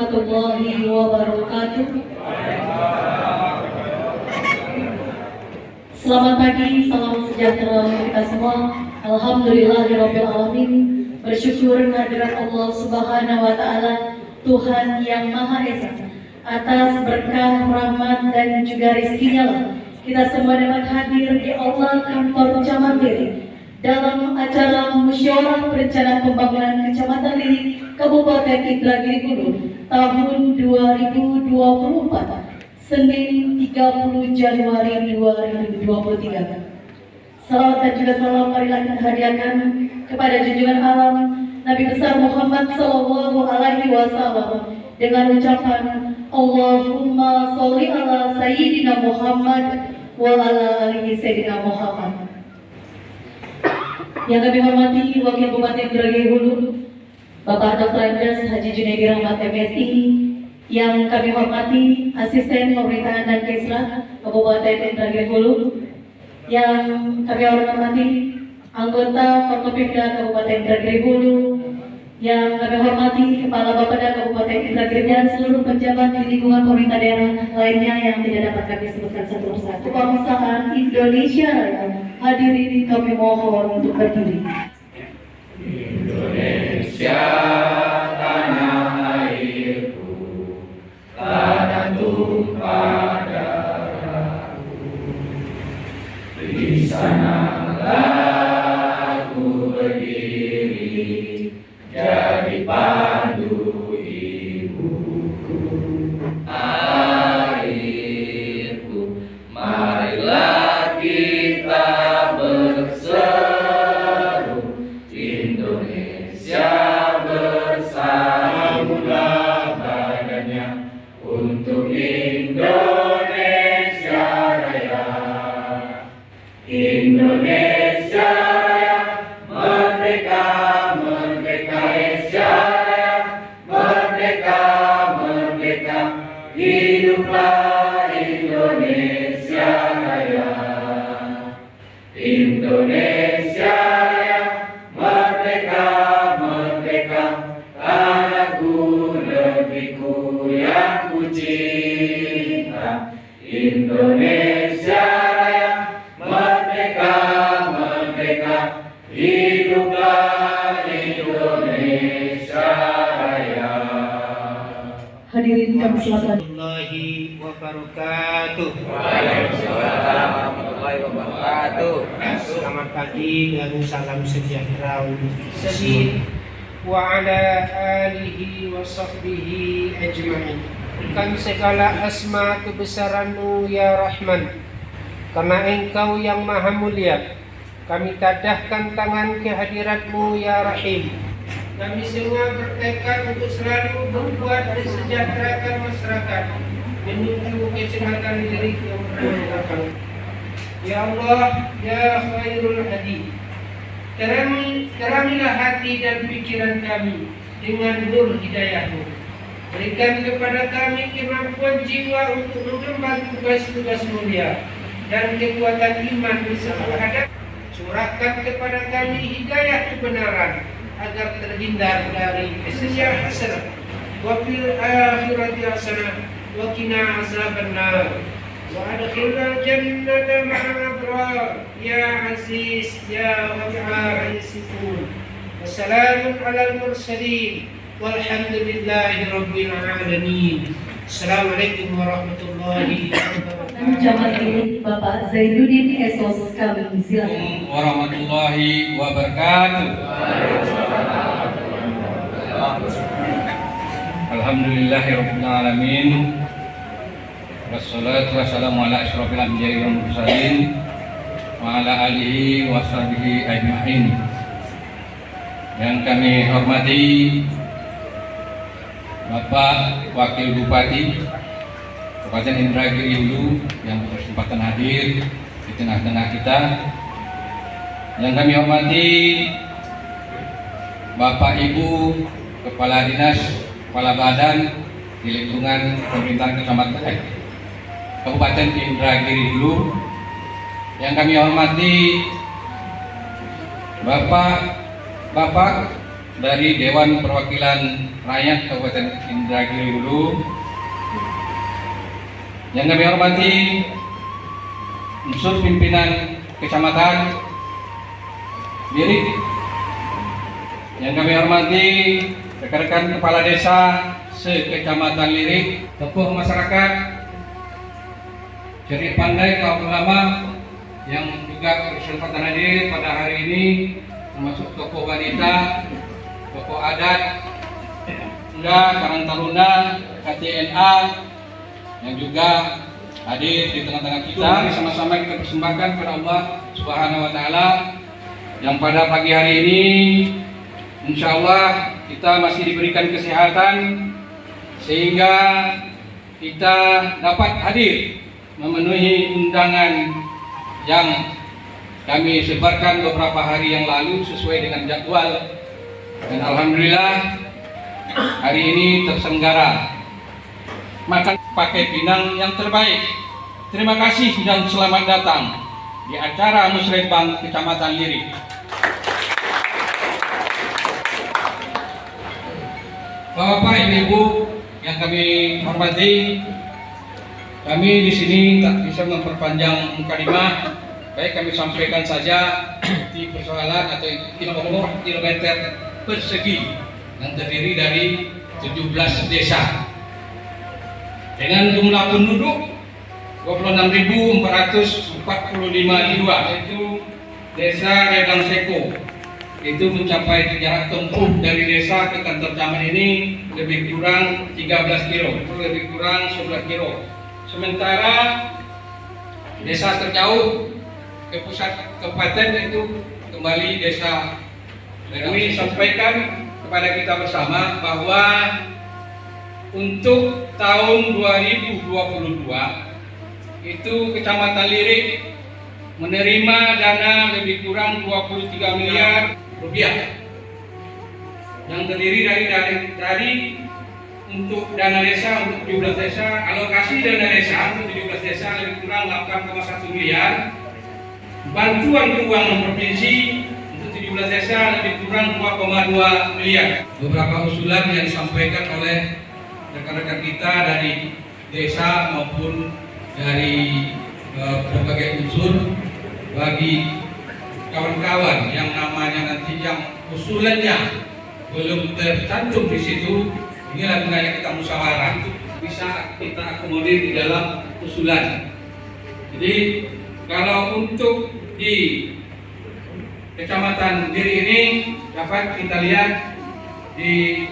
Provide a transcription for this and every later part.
warahmatullahi wabarakatuh. Selamat pagi, salam sejahtera untuk kita semua. Alhamdulillahirabbil alamin. Bersyukur kehadirat Allah Subhanahu wa taala, Tuhan yang Maha Esa, atas berkah, rahmat dan juga rezekinya lah kita semua dapat hadir di aula kantor Camat Liri dalam acara musyawarah perencanaan pembangunan Kecamatan Liri Kabupaten Indragiri Hulu tahun 2024, Senin 30 Januari 2023. Salawat dan juga salam marilah kita hadiahkan kepada junjungan alam Nabi besar Muhammad Sallallahu Alaihi Wasallam dengan ucapan Allahumma sholli ala Sayyidina Muhammad wa ala alihi Sayyidina Muhammad. Yang kami hormati Wakil Bupati Indragiri Hulu Bapak Dr. Andes Haji Junaidi Rahmat MSI, yang kami hormati Asisten Pemerintahan dan Kesra Kabupaten Indragiri Hulu, yang kami hormati anggota Forkopimda Kabupaten Indragiri Hulu, yang kami hormati Kepala Bapeda Kabupaten Indragiri dan seluruh pejabat di lingkungan pemerintah daerah lainnya yang tidak dapat kami sebutkan satu persatu. Kebangsaan Indonesia Raya, hadirin kami mohon untuk berdiri. Indonesia tanah airku, tanah tumpah darahku, di sanalah aku berdiri, jadi pandu ibuku. Airku, marilah kita berseru, Indonesia bersamalah badannya untuk Indonesia Raya. Indonesia Raya, merdeka, merdeka, Indonesia Raya, merdeka, merdeka, hiduplah Indonesia Raya. Indonesia Raya, merdeka, merdeka, tanahku, negeriku yang ku cinta. Indonesia Raya, merdeka, merdeka, hiduplah Indonesia Raya. Hadirin kami silakan. Warahmatullahi wabarakatuh. Waalaikumsalam warahmatullahi wabarakatuh. Selamat pagi dan salam sejahtera untuk kita wa ala alihi wa sahbihi ajma'in. Kami segala asma kebesaran-Mu ya Rahman, karena Engkau yang maha mulia, kami tadahkan tangan kehadirat-Mu ya Rahim. Kami semua bertekad untuk selalu berbuat mensejahterakan masyarakat menuju kejahatan diri yang bermanfaat. Ya Allah, ya Khairul Hadi, teramilah hati dan pikiran kami dengan nur hidayah-Mu. Berikan kepada kami kemampuan jiwa untuk mengemban tugas-tugas mulia dan kekuatan iman bisa menghadap. Curahkan kepada kami hidayah kebenaran agar terhindar dari kesesatan hasanah wa fil akhirati hasanah wa qina azabannar wa adkhilna jannata ma'al abrar ya aziz ya ghafar yasifun. Wassalamun alal mursalin walhamdulillahi rabbil alamin. Assalamualaikum warahmatullahi wabarakatuh. Camat Liri Bapak Zainuddin Esos, kami silakan. Warahmatullahi wabarakatuh. Alhamdulillahirabbil alamin. Wassalatu wassalamu ala asyrofil anbiya'i wal mursalin wa ala alihi wa sahbihi ajma'in. Yang kami hormati Bapak Wakil Bupati Kabupaten Indragiri Hulu yang berkesempatan hadir di tengah-tengah kita. Yang kami hormati Bapak Ibu Kepala Dinas, Kepala Badan di lingkungan pemerintahan Kecamatan Kabupaten Indragiri Hulu. Yang kami hormati Bapak dari Dewan Perwakilan Rakyat Kabupaten Indragiri Hulu. Yang kami hormati unsur pimpinan Kecamatan Lirik. Yang kami hormati rekan-rekan kepala desa se-Kecamatan Lirik, tokoh masyarakat, cerdik pandai kaum ulama yang juga berkesempatan hadir pada hari ini, termasuk tokoh wanita, tokoh adat, muda, Karang Taruna, KTNA yang juga hadir di tengah-tengah kita. Sama-sama kita persembahkan kepada Allah Subhanahu wa taala yang pada pagi hari ini insya Allah kita masih diberikan kesehatan sehingga kita dapat hadir memenuhi undangan yang kami sebarkan beberapa hari yang lalu sesuai dengan jadwal, dan alhamdulillah hari ini terselenggara makan pakai Pinang yang terbaik. Terima kasih dan selamat datang di acara Musrembang Kecamatan Lirik. Bapak, Ibu yang kami hormati, kami di sini tak bisa memperpanjang mukadimah. Baik, kami sampaikan saja di persoalan atau di pokok kilometer persegi yang terdiri dari 17 desa dengan jumlah penduduk 26.445 jiwa, yaitu Desa Redang Seko. Itu mencapai jarak tempuh dari desa ke kantor camat ini lebih kurang 13 kilo, lebih kurang 11 kilo. Sementara desa terjauh ke pusat kabupaten itu kembali desa. Kami sampaikan kepada kita bersama bahwa untuk tahun 2022 itu Kecamatan Lirik menerima dana lebih kurang 23 miliar rupiah yang terdiri dari untuk dana desa untuk 17 desa, alokasi dana desa untuk 17 desa lebih kurang 8,1 miliar, bantuan keuangan provinsi untuk 17 desa lebih kurang 2,2 miliar. Beberapa usulan yang disampaikan oleh rekan-rekan kita dari desa maupun dari berbagai unsur bagi kawan-kawan yang namanya nanti yang usulannya belum tercantum di situ, inilah gunanya kita musyawarah, bisa kita akomodir di dalam usulan. Jadi kalau untuk di Kecamatan Diri ini dapat kita lihat di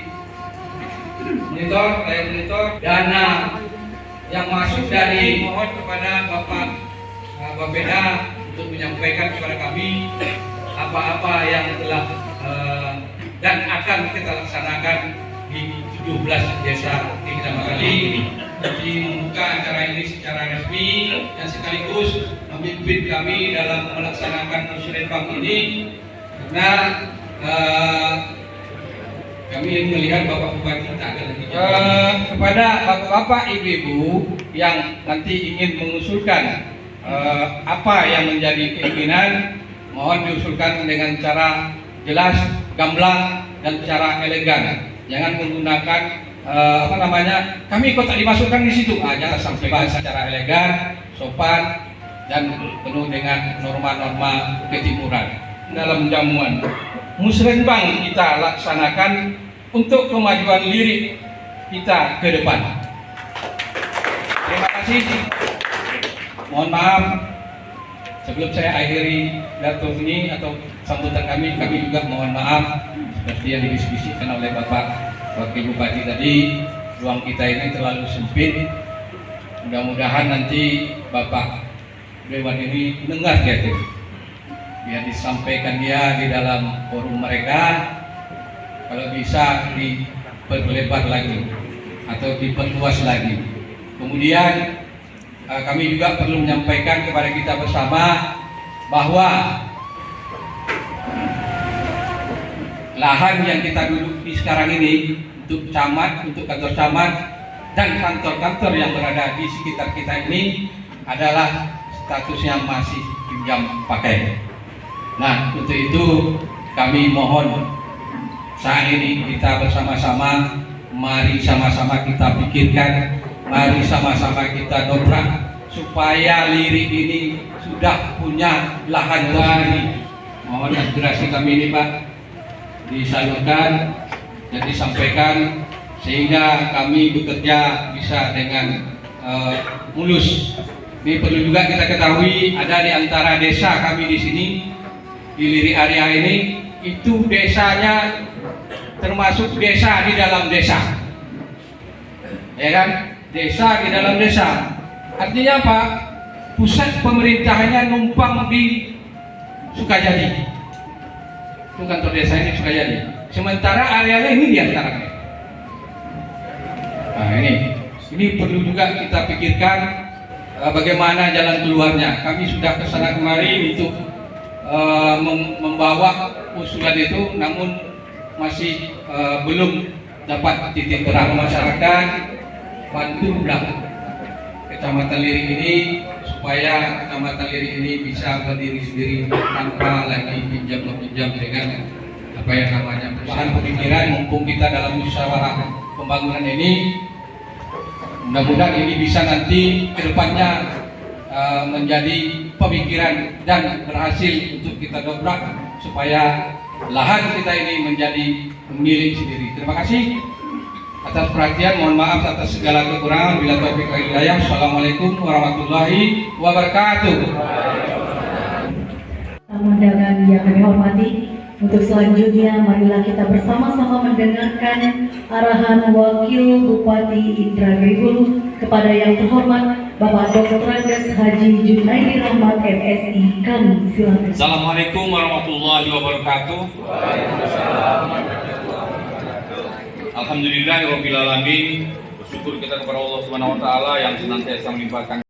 layar monitor dana yang masuk dari, mohon kepada Bapak Bapeda untuk menyampaikan kepada kami apa-apa yang telah dan akan kita laksanakan di 17 desa di Kecamatan ini. Jadi membuka acara ini secara resmi dan sekaligus memimpin kami dalam melaksanakan musrembang ini, karena kami melihat Bapak Bupati tak ada lagi. Kepada Bapak Ibu yang nanti ingin mengusulkan apa yang menjadi keinginan, mohon diusulkan dengan cara jelas, gamblang, dan cara elegan. Jangan menggunakan kami kok tak dimasukkan di situ. Jangan sampaikan secara elegan, sopan, dan penuh dengan norma-norma ketimuran dalam jamuan. Musrembang kita laksanakan untuk kemajuan Lirik kita ke depan. Terima kasih. Mohon maaf sebelum saya akhiri pidato ini atau sambutan kami juga mohon maaf seperti yang didiskusikan oleh Bapak Wakil Bupati tadi, ruang kita ini terlalu sempit. Mudah-mudahan nanti Bapak Dewan ini mendengar dia itu, biar disampaikan dia di dalam forum mereka, kalau bisa diperlebar lagi atau diperluas lagi. Kemudian kami juga perlu menyampaikan kepada kita bersama bahwa lahan yang kita duduki sekarang ini untuk camat, untuk kantor camat dan kantor-kantor yang berada di sekitar kita ini adalah statusnya masih pinjam pakai. Nah, untuk itu kami mohon saat ini kita bersama-sama, mari sama-sama kita pikirkan, mari sama-sama kita dobrak supaya Lirik ini sudah punya lahan tersendiri. Mohon aspirasi kami ini Pak disalurkan dan disampaikan sehingga kami bekerja bisa dengan mulus. Ini perlu juga kita ketahui, ada di antara desa kami di sini di Lirik area ini, itu desanya termasuk desa di dalam desa, ya kan? Desa di dalam desa. Artinya apa? Pusat pemerintahannya numpang di Sukajadi. Itu kantor desa ini Sukajadi. Sementara areanya ini di antaranya. Nah ini perlu juga kita pikirkan bagaimana jalan keluarnya. Kami sudah kesana kemari untuk membawa usulan itu, namun masih belum dapat titik terang masyarakat. Bantulah Kecamatan Lirik ini supaya Kecamatan Lirik ini bisa berdiri sendiri tanpa lagi pinjam dengan apa yang namanya perusahaan pemikiran. Mumpung kita dalam musyawarah pembangunan ini, mudah-mudahan ini bisa nanti kedepannya menjadi pemikiran dan berhasil untuk kita dobrak supaya lahan kita ini menjadi milik sendiri. Terima kasih atas perhatian, mohon maaf atas segala kekurangan. Bila taufiq wal hidayah. Assalamualaikum warahmatullahi wabarakatuh. Tamu undangan yang kami hormati, untuk selanjutnya marilah kita bersama-sama mendengarkan arahan Wakil Bupati Indragiri Hulu kepada yang terhormat Bapak Dr. Andes Haji Junaidi Rahmat MSI. Kami silakan. Assalamualaikum warahmatullahi wabarakatuh. Alhamdulillahirabbil alamin. Bersyukur kita kepada Allah Subhanahu wa taala yang senantiasa melimpahkan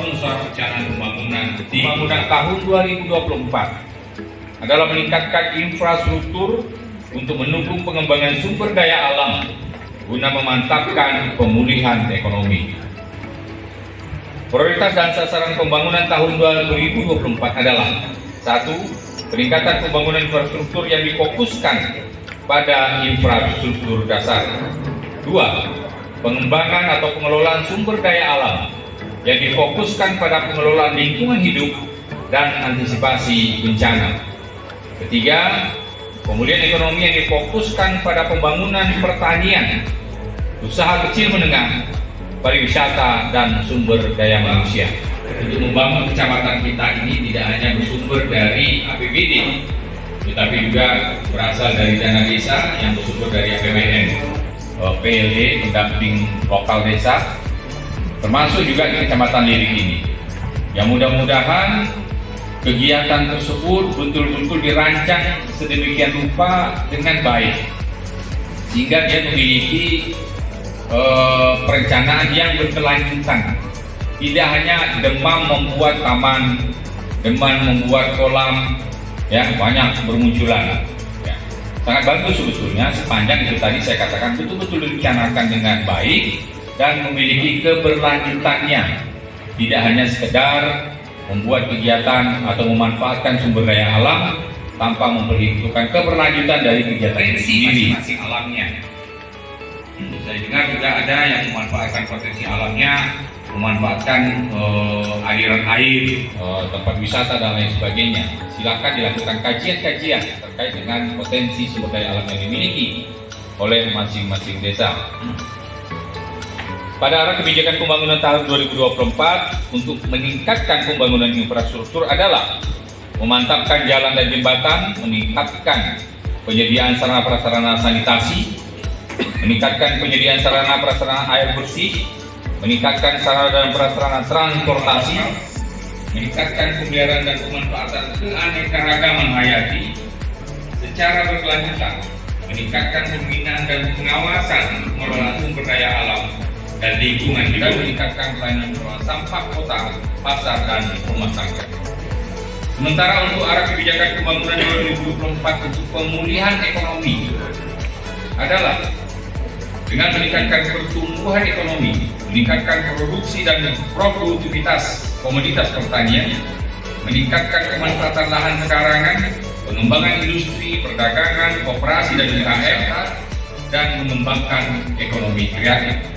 Usaha perencanaan pembangunan tahun 2024 adalah meningkatkan infrastruktur untuk mendukung pengembangan sumber daya alam guna memantapkan pemulihan ekonomi. Prioritas dan sasaran pembangunan tahun 2024 adalah: 1. Peningkatan pembangunan infrastruktur yang difokuskan pada infrastruktur dasar. 2. Pengembangan atau pengelolaan sumber daya alam yang difokuskan pada pengelolaan lingkungan hidup dan antisipasi bencana. 3. Pemulihan ekonomi yang difokuskan pada pembangunan pertanian, usaha kecil menengah, pariwisata, dan sumber daya manusia. Untuk membangun kecamatan kita ini tidak hanya bersumber dari APBD, tetapi juga berasal dari dana desa yang bersumber dari APBN, PLD, pendamping lokal desa, termasuk juga di Kecamatan Lirik ini. Yang mudah-mudahan kegiatan tersebut betul-betul dirancang sedemikian rupa dengan baik, sehingga dia memiliki perencanaan yang berkelanjutan. Tidak hanya demam membuat taman, demam membuat kolam, ya banyak bermunculan. Ya. Sangat bagus sebetulnya sepanjang itu tadi saya katakan betul-betul direncanakan dengan baik dan memiliki keberlanjutannya. Tidak hanya sekedar membuat kegiatan atau memanfaatkan sumber daya alam tanpa memperhitungkan keberlanjutan dari kegiatan itu sendiri. Masing-masing alamnya. Saya dengar juga ada yang memanfaatkan potensi alamnya, memanfaatkan aliran air, tempat wisata dan lain sebagainya. Silakan dilakukan kajian-kajian terkait dengan potensi sumber daya alam yang dimiliki oleh masing-masing desa. Pada arah kebijakan pembangunan tahun 2024 untuk meningkatkan pembangunan infrastruktur adalah memantapkan jalan dan jembatan, meningkatkan penyediaan sarana prasarana sanitasi, meningkatkan penyediaan sarana prasarana air bersih, meningkatkan sarana dan prasarana transportasi, meningkatkan pemeliharaan dan pemanfaatan keanekaragaman hayati secara berkelanjutan, meningkatkan pembinaan dan pengawasan pengelolaan sumber daya alam dan lingkungan, juga meningkatkan pelayanan pengelolaan sampah kota, pasar, dan rumah tangga. Sementara untuk arah kebijakan pembangunan 2024 untuk pemulihan ekonomi adalah dengan meningkatkan pertumbuhan ekonomi, meningkatkan produksi dan produktivitas komoditas pertanian, meningkatkan kemanfaatan lahan pekarangan, pengembangan industri, perdagangan, koperasi dan UMKM, dan mengembangkan ekonomi kreatif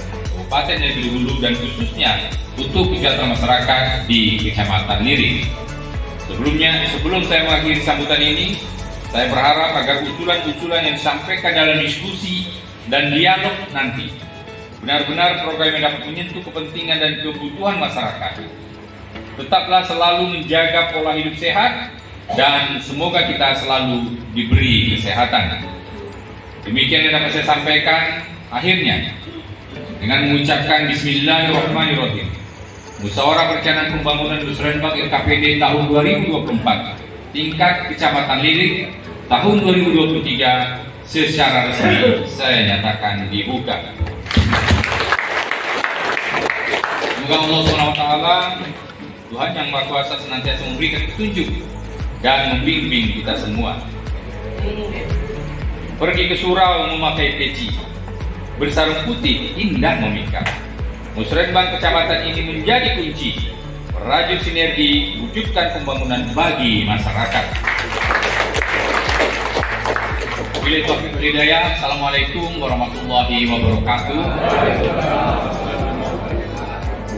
Kabupaten Negeri Hulu dan khususnya untuk kesejahteraan masyarakat di Kecamatan Lirik. Sebelum saya mengakhiri sambutan ini, saya berharap agar usulan-usulan yang disampaikan dalam diskusi dan dialog nanti benar-benar program yang dapat menyentuh kepentingan dan kebutuhan masyarakat. Tetaplah selalu menjaga pola hidup sehat dan semoga kita selalu diberi kesehatan. Demikian yang dapat saya sampaikan. Akhirnya dengan mengucapkan Bismillahirrahmanirrahim, Musyawarah Perencanaan Pembangunan Musrenbang LKPD tahun 2024 tingkat Kecamatan Lirik tahun 2023 secara resmi saya nyatakan dibuka. Semoga Allah SWT, Tuhan yang Maha Kuasa, senantiasa memberikan petunjuk dan membimbing kita semua. Pergi ke surau memakai peci, bersarung putih indah memikat. Musrenbang Kecamatan ini menjadi kunci merajut sinergi wujudkan pembangunan bagi masyarakat. Wabillahi taufiq wal hidayah. Assalamualaikum warahmatullahi wabarakatuh.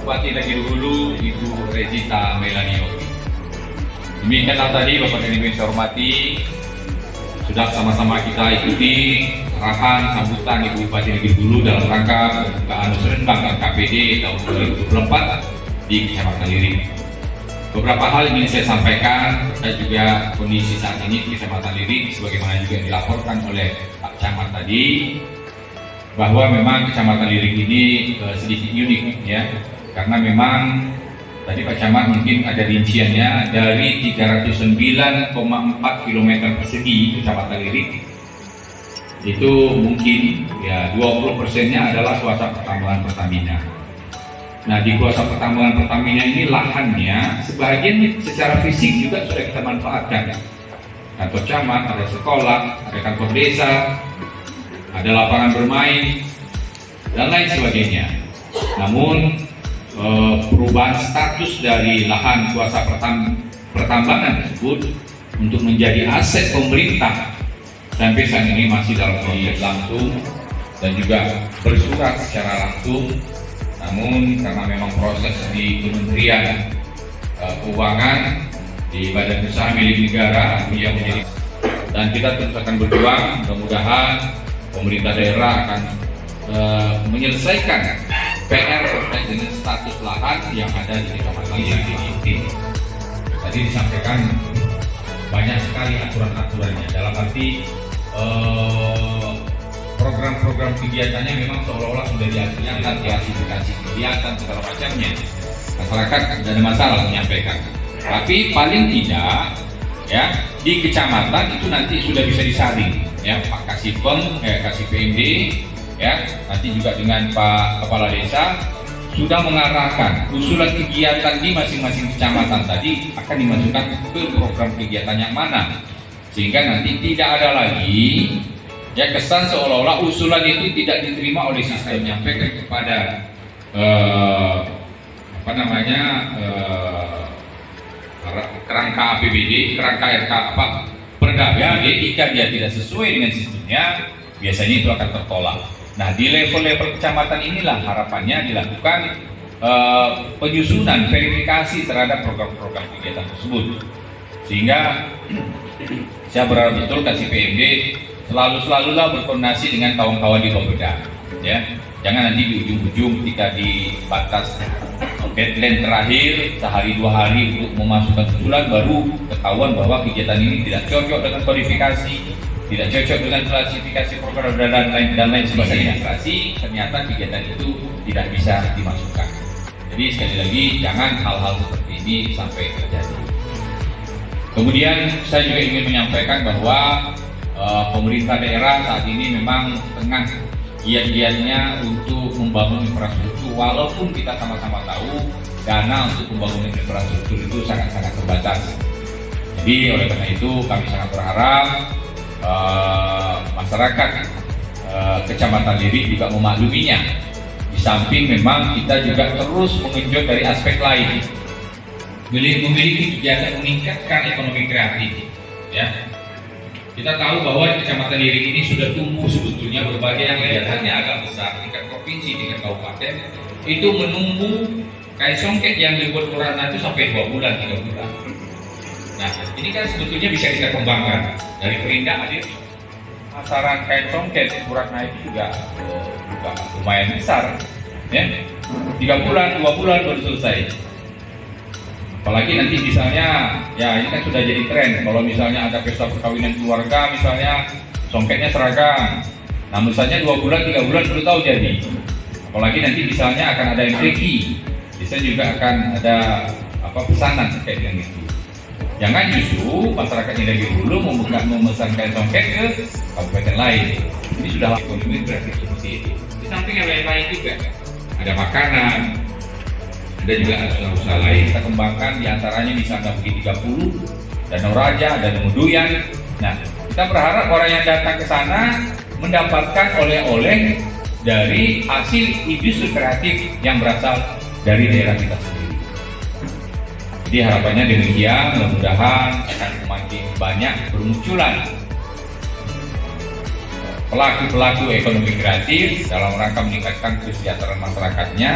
Bupati Negeri Hulu Ibu Rezita Melanioti. Demikianlah tadi Bapak dan Ibu yang saya hormati, sudah sama-sama kita ikuti arahan sambutan Ibu Bupati Negeri Hulu dalam rangka pembukaan Musrenbang LKPD tahun 2024 di Kecamatan Lirik. Beberapa hal ingin saya sampaikan terkait juga kondisi saat ini di Kecamatan Lirik, sebagaimana juga dilaporkan oleh Pak Camat tadi, bahwa memang Kecamatan Lirik ini sedikit unik ya, karena memang tadi Pak Camat mungkin ada rinciannya dari 309,4 km persegi Kecamatan Lirik, itu mungkin ya 20%-nya adalah swasta pertambangan Pertamina. Nah, di kuasa pertambangan Pertamina ini lahannya sebagian secara fisik juga sudah kita manfaatkan. Kantor camat, ada sekolah, ada kantor desa, ada lapangan bermain, dan lain sebagainya. Namun perubahan status dari lahan kuasa pertambangan tersebut untuk menjadi aset pemerintah sampai saat ini masih dalam proses langsung dan juga bersurat secara langsung. Namun karena memang proses di Kementerian Keuangan, di Badan Usaha Milik Negara yang menjadi, dan kita terus akan berjuang, mudah-mudahan pemerintah daerah akan menyelesaikan PR terkait dengan status lahan yang ada di Kecamatan ini. Tadi disampaikan banyak sekali aturan-aturannya, dalam arti program-program kegiatannya memang seolah-olah sudah diaturkan, klasifikasi kegiatan segala macamnya. Masyarakat tidak ada masalah menyampaikan. Tapi paling tidak ya di kecamatan itu nanti sudah bisa disaring ya, Pak Kasipeng, Kasih PMD ya, nanti juga dengan Pak Kepala Desa sudah mengarahkan usulan kegiatan di masing-masing kecamatan tadi akan dimasukkan ke program kegiatan yang mana, sehingga nanti tidak ada lagi ya kesan seolah-olah usulan itu tidak diterima oleh sistem, menyampaikan kepada kerangka APBD, kerangka RK Perda BAD, jika dia tidak sesuai dengan sistemnya, biasanya itu akan tertolak. Nah, di level-level kecamatan inilah harapannya dilakukan penyusunan, verifikasi terhadap program-program kegiatan tersebut. Sehingga saya berharap betul Kasih PMD selalulah berkoordinasi dengan kawan-kawan di Bapeda. Ya, jangan nanti di ujung-ujung ketika di batas deadline terakhir sehari 2 hari untuk memasukkan usulan baru ketahuan bahwa kegiatan ini tidak cocok dengan kodifikasi, tidak cocok dengan klasifikasi program dan lain sebagainya. Ternyata kegiatan itu tidak bisa dimasukkan. Jadi sekali lagi jangan hal-hal seperti ini sampai terjadi. Kemudian saya juga ingin menyampaikan bahwa pemerintah daerah saat ini memang tengah giat-giatnya untuk membangun infrastruktur, walaupun kita sama-sama tahu dana untuk pembangunan infrastruktur itu sangat-sangat terbatas. Jadi oleh karena itu kami sangat berharap masyarakat Kecamatan Lirik juga memakluminya. Di samping memang kita juga terus mengenjot dari aspek lain, memiliki kegiatan meningkatkan ekonomi kreatif. Ya, kita tahu bahwa Kecamatan Lirik ini sudah tumbuh sebetulnya berbagai yang kegiatannya agak besar, tingkat provinsi, tingkat kabupaten itu menunggu kain songket yang dibuat Purana itu sampai 2 bulan, 3 bulan. Nah, ini kan sebetulnya bisa kita kembangkan dari Perindak hadir. Pasaran kain songket Purana itu juga lumayan besar, ya. 3 bulan, 2 bulan baru selesai. Apalagi nanti misalnya, ya ini kan sudah jadi tren. Kalau misalnya ada pesta perkawinan keluarga, misalnya songketnya seragam. Nah, misalnya 2 bulan, 3 bulan baru tahu jadi. Apalagi nanti misalnya akan ada MTQ, bisa juga akan ada pesanan terkait dengan itu. Jangan justru masyarakat yang dari dulu memesan kain songket ke kabupaten lain. Ini sudah ekonomi kreatif seperti itu. Di samping yang lain-lain juga ada makanan, ada juga usaha-usaha lain kita kembangkan, diantaranya misalnya Bukit 30, Danau Raja, Danau Meduyan. Nah, kita berharap orang yang datang ke sana mendapatkan oleh-oleh dari hasil industri kreatif yang berasal dari daerah kita sendiri. Jadi harapannya demikian, mudah-mudahan akan semakin banyak bermunculan pelaku-pelaku ekonomi kreatif dalam rangka meningkatkan kesejahteraan masyarakatnya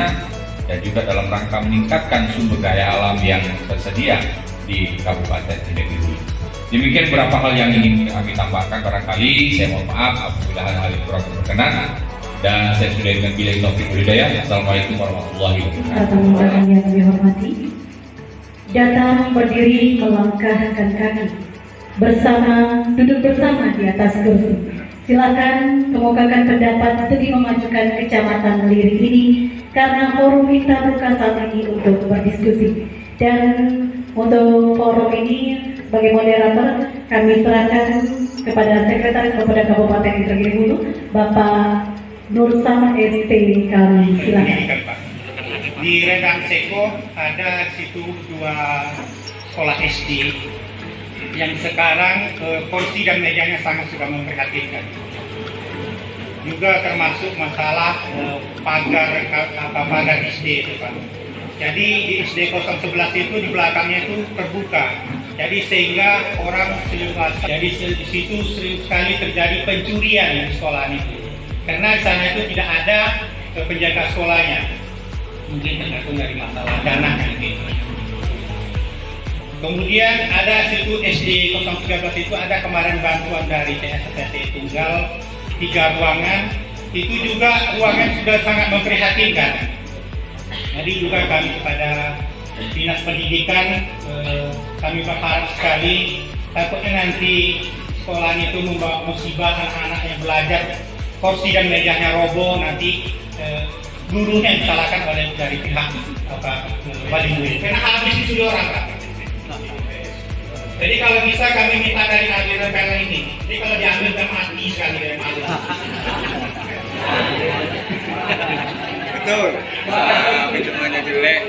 dan juga dalam rangka meningkatkan sumber daya alam yang tersedia di Kabupaten Tindak Lanjut. Demikian beberapa hal yang ingin kami tambahkan. Barangkali saya mohon maaf apabila hal-hal yang kurang berkenan, dan saya sudah dengan billahi taufiq wal hidayah. Assalamualaikum warahmatullahi wabarakatuh. Atas undangan yang kami hormati, datang berdiri melangkahkan kaki bersama, duduk bersama di atas kursi. Silakan kemukakan pendapat demi memajukan Kecamatan Lirik ini, karena forum kita buka saat ini untuk berdiskusi. Dan untuk forum ini sebagai moderator kami serahkan kepada Sekretaris Kabupaten Indragiri Hulu, Bapak Nur Sama ST. Kami silakan. Di Rendang Seko ada situ 2 sekolah SD yang sekarang kursi dan mejanya sangat sudah memprihatinkan. Juga termasuk masalah pagar SD itu Pak. Jadi di SD 011 itu di belakangnya itu terbuka. Jadi sehingga orang jadi di situ sering sekali terjadi pencurian di sekolah itu. Karena di sana itu tidak ada penjaga sekolahnya. Mungkin tergantung dari masalah dana gitu. Kemudian ada situ SD 013 itu ada kemarin bantuan dari TSST Tunggal 3 ruangan. Itu juga ruangan sudah sangat memprihatinkan. Jadi juga kami kepada Dinas Pendidikan kami berharap sekali takutnya nanti sekolah itu membawa musibah anak-anak yang belajar kursi dan mejanya roboh nanti gurunya disalahkan oleh dari pihak wali murid karena habis dicuri orang Pak. Jadi kalau bisa kami minta dari aliran PLN ini, jadi kalau diambil kan mati sekali dari malu. Betul. Hitungannya jelek.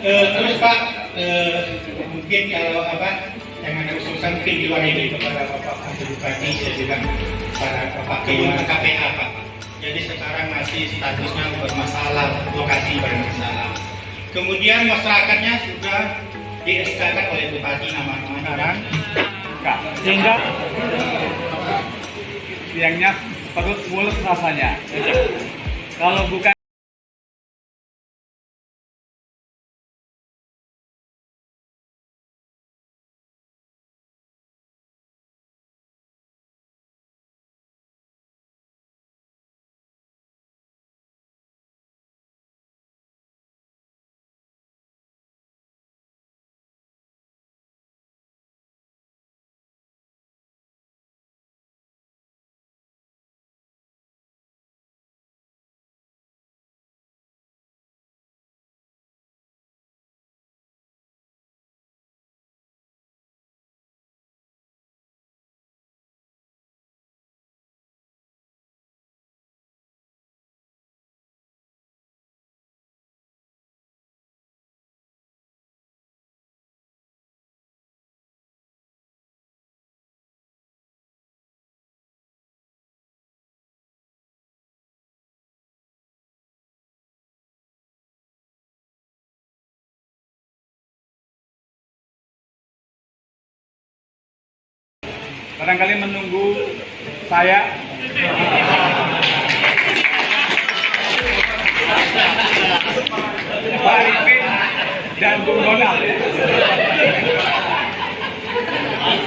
Terus Pak, mungkin kalau jangan kesusahan mungkin di luar ini kepada Bapak Bupati dan juga para Bapak KPA Pak. Jadi sekarang masih statusnya bermasalah, lokasi bermasalah. Kemudian masyarakatnya sudah di-SK-kan oleh Bupati nama-nama sehingga siangnya perut mulut rasanya. Kalau bukan barangkali menunggu saya Pak Arifin dan Bung Donald.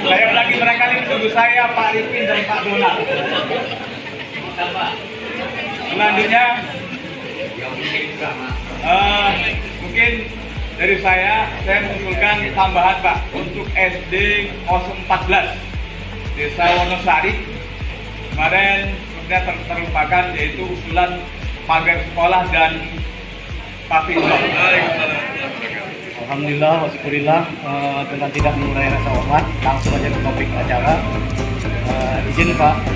Saya lagi barangkali menunggu saya Pak Arifin dan Pak Donald. Selanjutnya mungkin dari saya mengusulkan tambahan Pak untuk SD 014 Desa Wonosari. Kemarin sudah terlupakan yaitu usulan pagar sekolah dan pavilion. Alhamdulillah, wasyukurillah, dengan tidak mengurangi rasa hormat, langsung aja ke topik acara. Izin Pak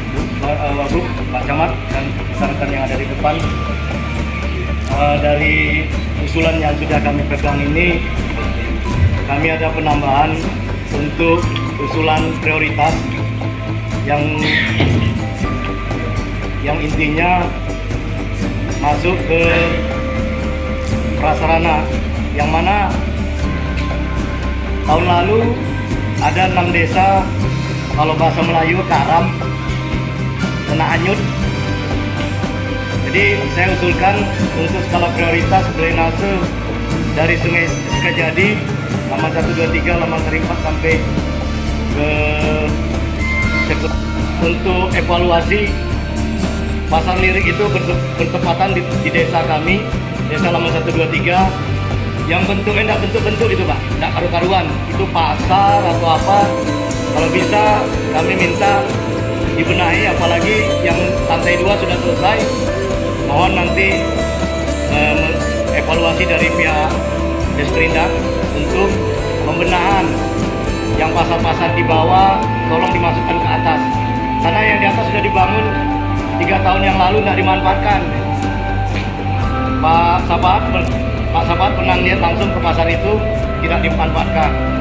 Wagub, Pak Camat, dan rekan-rekan yang ada di depan. Dari usulan yang sudah kami pegang ini, kami ada penambahan untuk usulan prioritas yang intinya masuk ke prasarana, yang mana tahun lalu ada 6 desa, kalau bahasa Melayu karam, kena anyut. Jadi saya usulkan untuk skala prioritas drainase dari Sungai Sekajadi Laman 123, Laman 4 sampai ke untuk evaluasi pasar lirik itu bertepatan di desa kami, Desa Laman 123, yang bentuknya tidak bentuk-bentuk itu Pak, tidak karu-karuan, itu pasar atau apa. Kalau bisa kami minta dibenahi, apalagi yang lantai 2 sudah selesai. Mohon nanti evaluasi dari pihak Desperindak untuk pembenahan yang pasar-pasar di bawah tolong dimasukkan ke atas, karena yang di atas sudah dibangun 3 tahun yang lalu nggak dimanfaatkan. Pak Sapat pernah lihat langsung ke pasar itu tidak dimanfaatkan.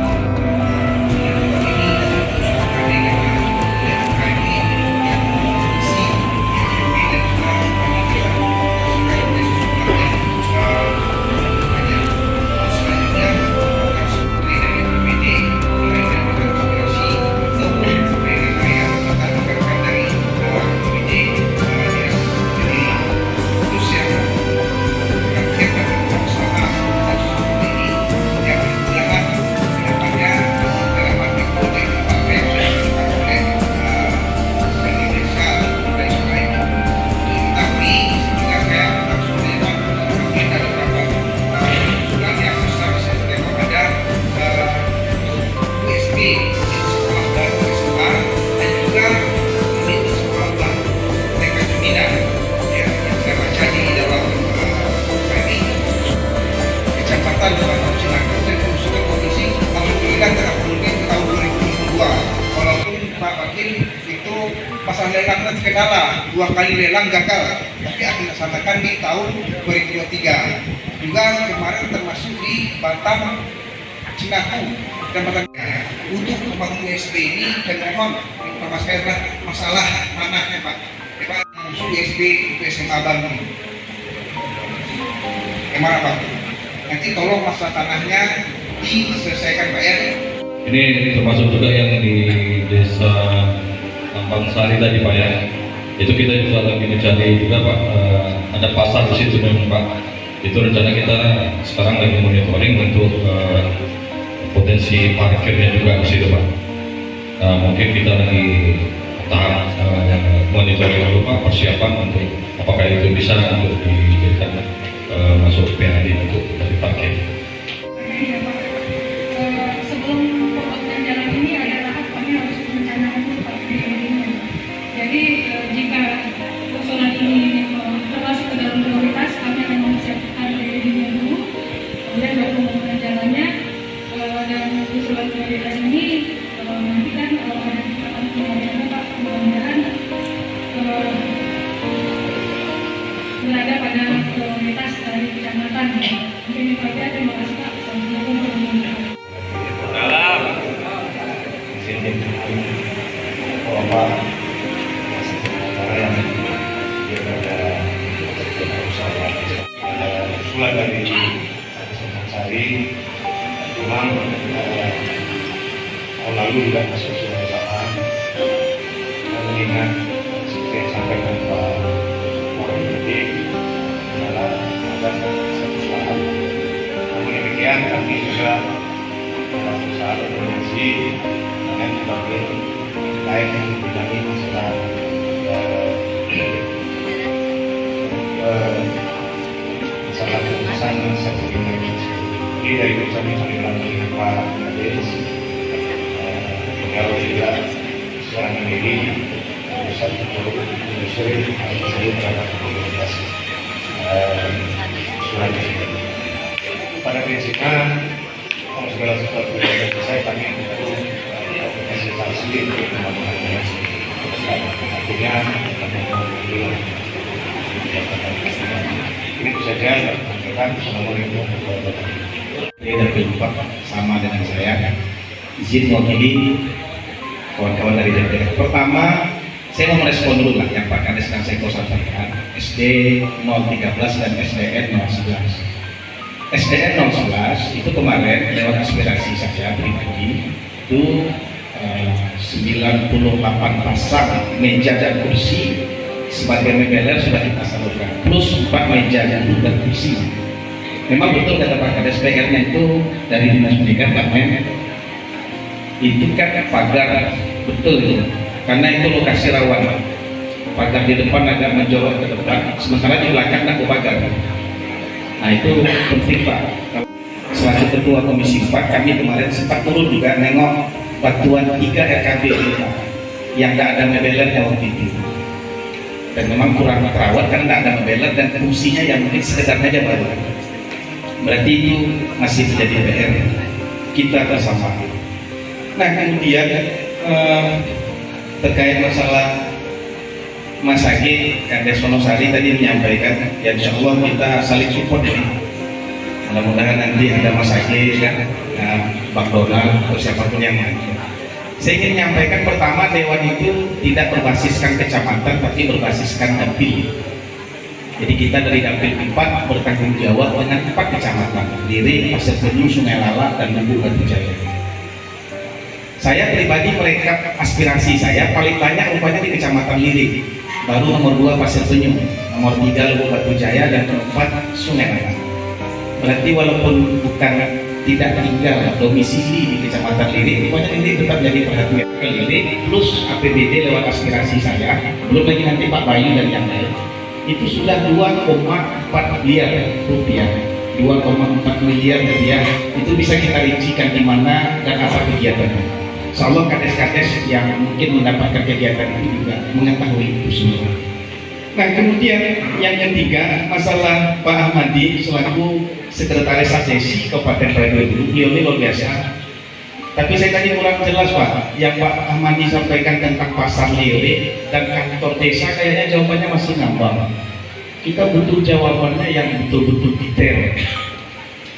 Pasar lelang terkendala, 2 kali lelang gagal, tapi akan dilaksanakan di tahun 2023. Juga kemarin termasuk di Batam, Cinaku, Kecamatan. Untuk membangun USP ini, dan mohon informasi saya adalah masalah tanahnya Pak. Pak, musuh USP itu SMA Bandung. Gimana Pak? Nanti tolong masalah tanahnya diselesaikan Pak ya. Ini termasuk juga yang di desa Tampang Sari tadi Pak ya. Itu kita juga lagi mencari juga Pak, ada pasar di situ memang Pak. Itu rencana kita sekarang lagi monitoring untuk potensi parkirnya juga di situ Pak. Mungkin kita lagi tahap monitoring dulu Pak, persiapan untuk apakah itu bisa untuk dijadikan masuk PAD untuk dari parkir. Sebelum pembangunan jalan ini ada tahap kami harus merencanakan dulu Pak PAD-nya. Jadi jika usulan ini termasuk ke dalam prioritas, kami akan mempersiapkan PAD-nya dulu, kemudian baru pembangunan jalannya. Dan usulan prioritas ini nanti kan ada pembangunan Pak, mudah-mudahan berada pada prioritas dari kecamatan. Mungkin itu aja, terima kasih Pak. Assalamualaikum warahmatullahi wabarakatuh. Dalam Bapak yang daripada usulan dari Sari memang tahun lalu juga masuk sudah sama mengingat seperti yang sampaikan Pak Wakil adalah ada satu usaha. Namun demikian kami juga berusaha berkoordinasi dengan berbagai lain yang membidangi masalah masalah keputusan sertifikat. Jadi dari kami lagi dengan Pak Kades, beliau juga sekarang ini pusat untuk industri harus terhadap komunitas surat ini. Pada prinsipnya segala sesuatu yang selesai kami itu konsultasi untuk pembangunannya. Artinya ini saja yang sampaikan. Assalamualaikum warahmatullahi wabarakatuh. Dan Pak sama dengan saya izin mewakili kawan-kawan dari DPR. Pertama, saya mau merespon dulu lah yang Pak Kades dan Seko sampaikan, SD 013 dan SDN 011. SDN 011 itu kemarin lewat aspirasi saya pribadi itu 98 pasang meja dan kursi sebagai membeler sudah kita salurkan, plus 4 meja dan kursi. Memang betul kata Pak Kades, PR-nya itu dari Dinas Pendidikan Pak Men, itu kan pagar betul itu, karena itu lokasi rawan. Pagar di depan agak menjorok ke depan, sementara di belakang ada pagar. Nah itu penting Pak. Selaku Ketua Komisi 4, kami kemarin sempat turun juga nengok batuan 3 RKB kita yang tidak ada mebelernya waktu itu. Dan memang kurang terawat karena tidak ada mebeler dan fungsinya yang mungkin sekedar aja baru. Berarti itu masih menjadi PR kita bersama. Nah kemudian terkait masalah Mas Agi Kades Wonosari tadi menyampaikan, ya insya Allah kita saling support ini. Mudah-mudahan nanti ada Mas Agi, kan, Bang Donald, atau siapapun yang lain. Saya ingin menyampaikan pertama, Dewan itu tidak berbasiskan kecamatan, tapi berbasiskan dapil. Jadi kita dari dapil 4 bertanggung jawab dengan 4 kecamatan, Lirik, Pasir Penyu, Sungai Lala, dan Lubu Batu Jaya. Saya pribadi merekap aspirasi saya paling banyak rupanya di kecamatan Lirik, baru nomor 2 Pasir Penyu, nomor 3 Lubu Batu Jaya, dan keempat Sungai Lala. Berarti walaupun bukan tidak tinggal domisili di kecamatan Lirik, rupanya Lirik tetap jadi perhatian ke Lirik, plus APBD lewat aspirasi saya, belum lagi nanti Pak Bayu dan yang lain, itu sudah 2,4 miliar rupiah. 2,4 miliar rupiah itu bisa kita rincikan di mana dan apa kegiatannya. Insya Allah kades-kades yang mungkin mendapatkan kegiatan itu juga mengetahui itu semua. Nah, kemudian yang ketiga, masalah Pak Ahmadi selaku Sekretaris Asesi Kabupaten Probolinggo, beliau ini luar biasa. Tapi saya tadi kurang jelas Pak, yang Pak Ahmadi sampaikan tentang pasar Lirik dan kantor desa, kayaknya jawabannya masih ngambang. Kita butuh jawabannya yang betul-betul detail.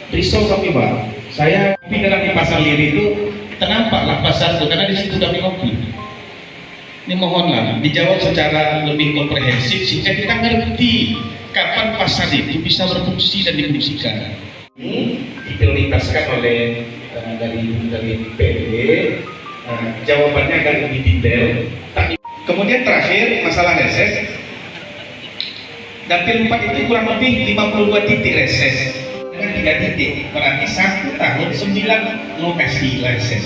Risau kami Pak, saya kopi dalam di pasar Lirik itu ternampaklah pasar itu karena di situ kami kopi. Ini mohonlah dijawab secara lebih komprehensif sehingga kita ngerti kapan pasar itu bisa berfungsi dan difungsikan. Ini diprioritaskan oleh dari PD, jawabannya agak lebih detail. Kemudian terakhir masalah reses, dapil 4 itu kurang lebih 52 titik reses dengan 3 titik, berarti 1 tahun 9 lokasi reses.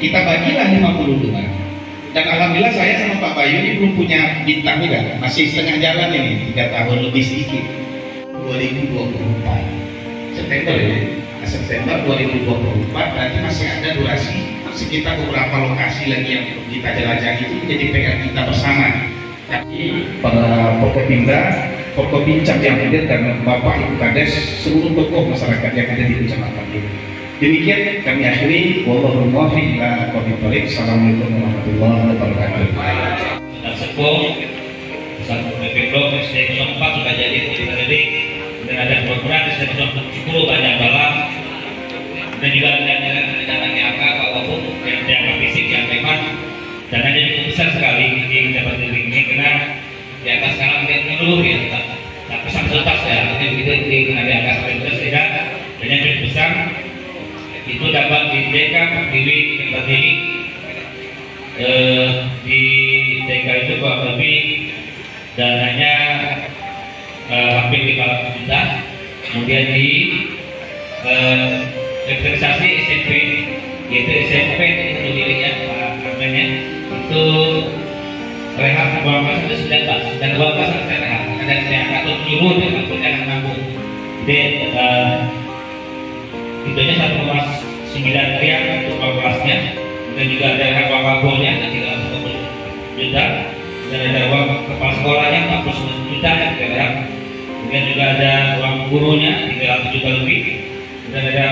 Kita bagilah 52. Dan alhamdulillah saya sama Pak Bayu ini belum punya bintang juga, masih setengah jalan ini, 3 tahun lebih sedikit. 2024 September ya, September 2024 berarti masih ada durasi sekitar beberapa lokasi lagi yang kita jelajahi, itu menjadi PR kita bersama. Tapi para Forkopimda, Forkopincap yang hadir dan Bapak Ibu Kades, seluruh tokoh masyarakat yang ada di kecamatan ini. Demikian kami akhiri. Wallahu muwaffiq ila aqwamit thoriq. Assalamualaikum warahmatullahi wabarakatuh. Dan Sepo, satu BPK SD 04 sudah jadi Lirik, dan ada program SD 10 banyak balam, dan juga ada jalan angka walaupun yang dianggap fisik yang memang dananya cukup besar sekali di Kecamatan Lirik ini karena di atas sekarang dia menyeluruh ya, tapi sampai tuntas ya, begitu di angka sampai tuntas tidak, dananya cukup besar. Itu dapat di DK Pertiwi Lirik, di DK itu kurang lebih dananya hampir 500 juta. Kemudian di revitalisasi SMP, yaitu SMP itu Lirik ya Pak namanya, itu rehab Bawangkas itu 19 dan Bawangkas selesai rehab, ada yang atau penyuluh dan jangan nambung. Jadi itunya 1,9 miliar untuk Bawangkasnya, dan juga ada uang kabelnya 340 juta, dan ada uang kepala sekolahnya 49 juta yang kita. Kemudian juga ada uang gurunya 300 juta lebih, dan ada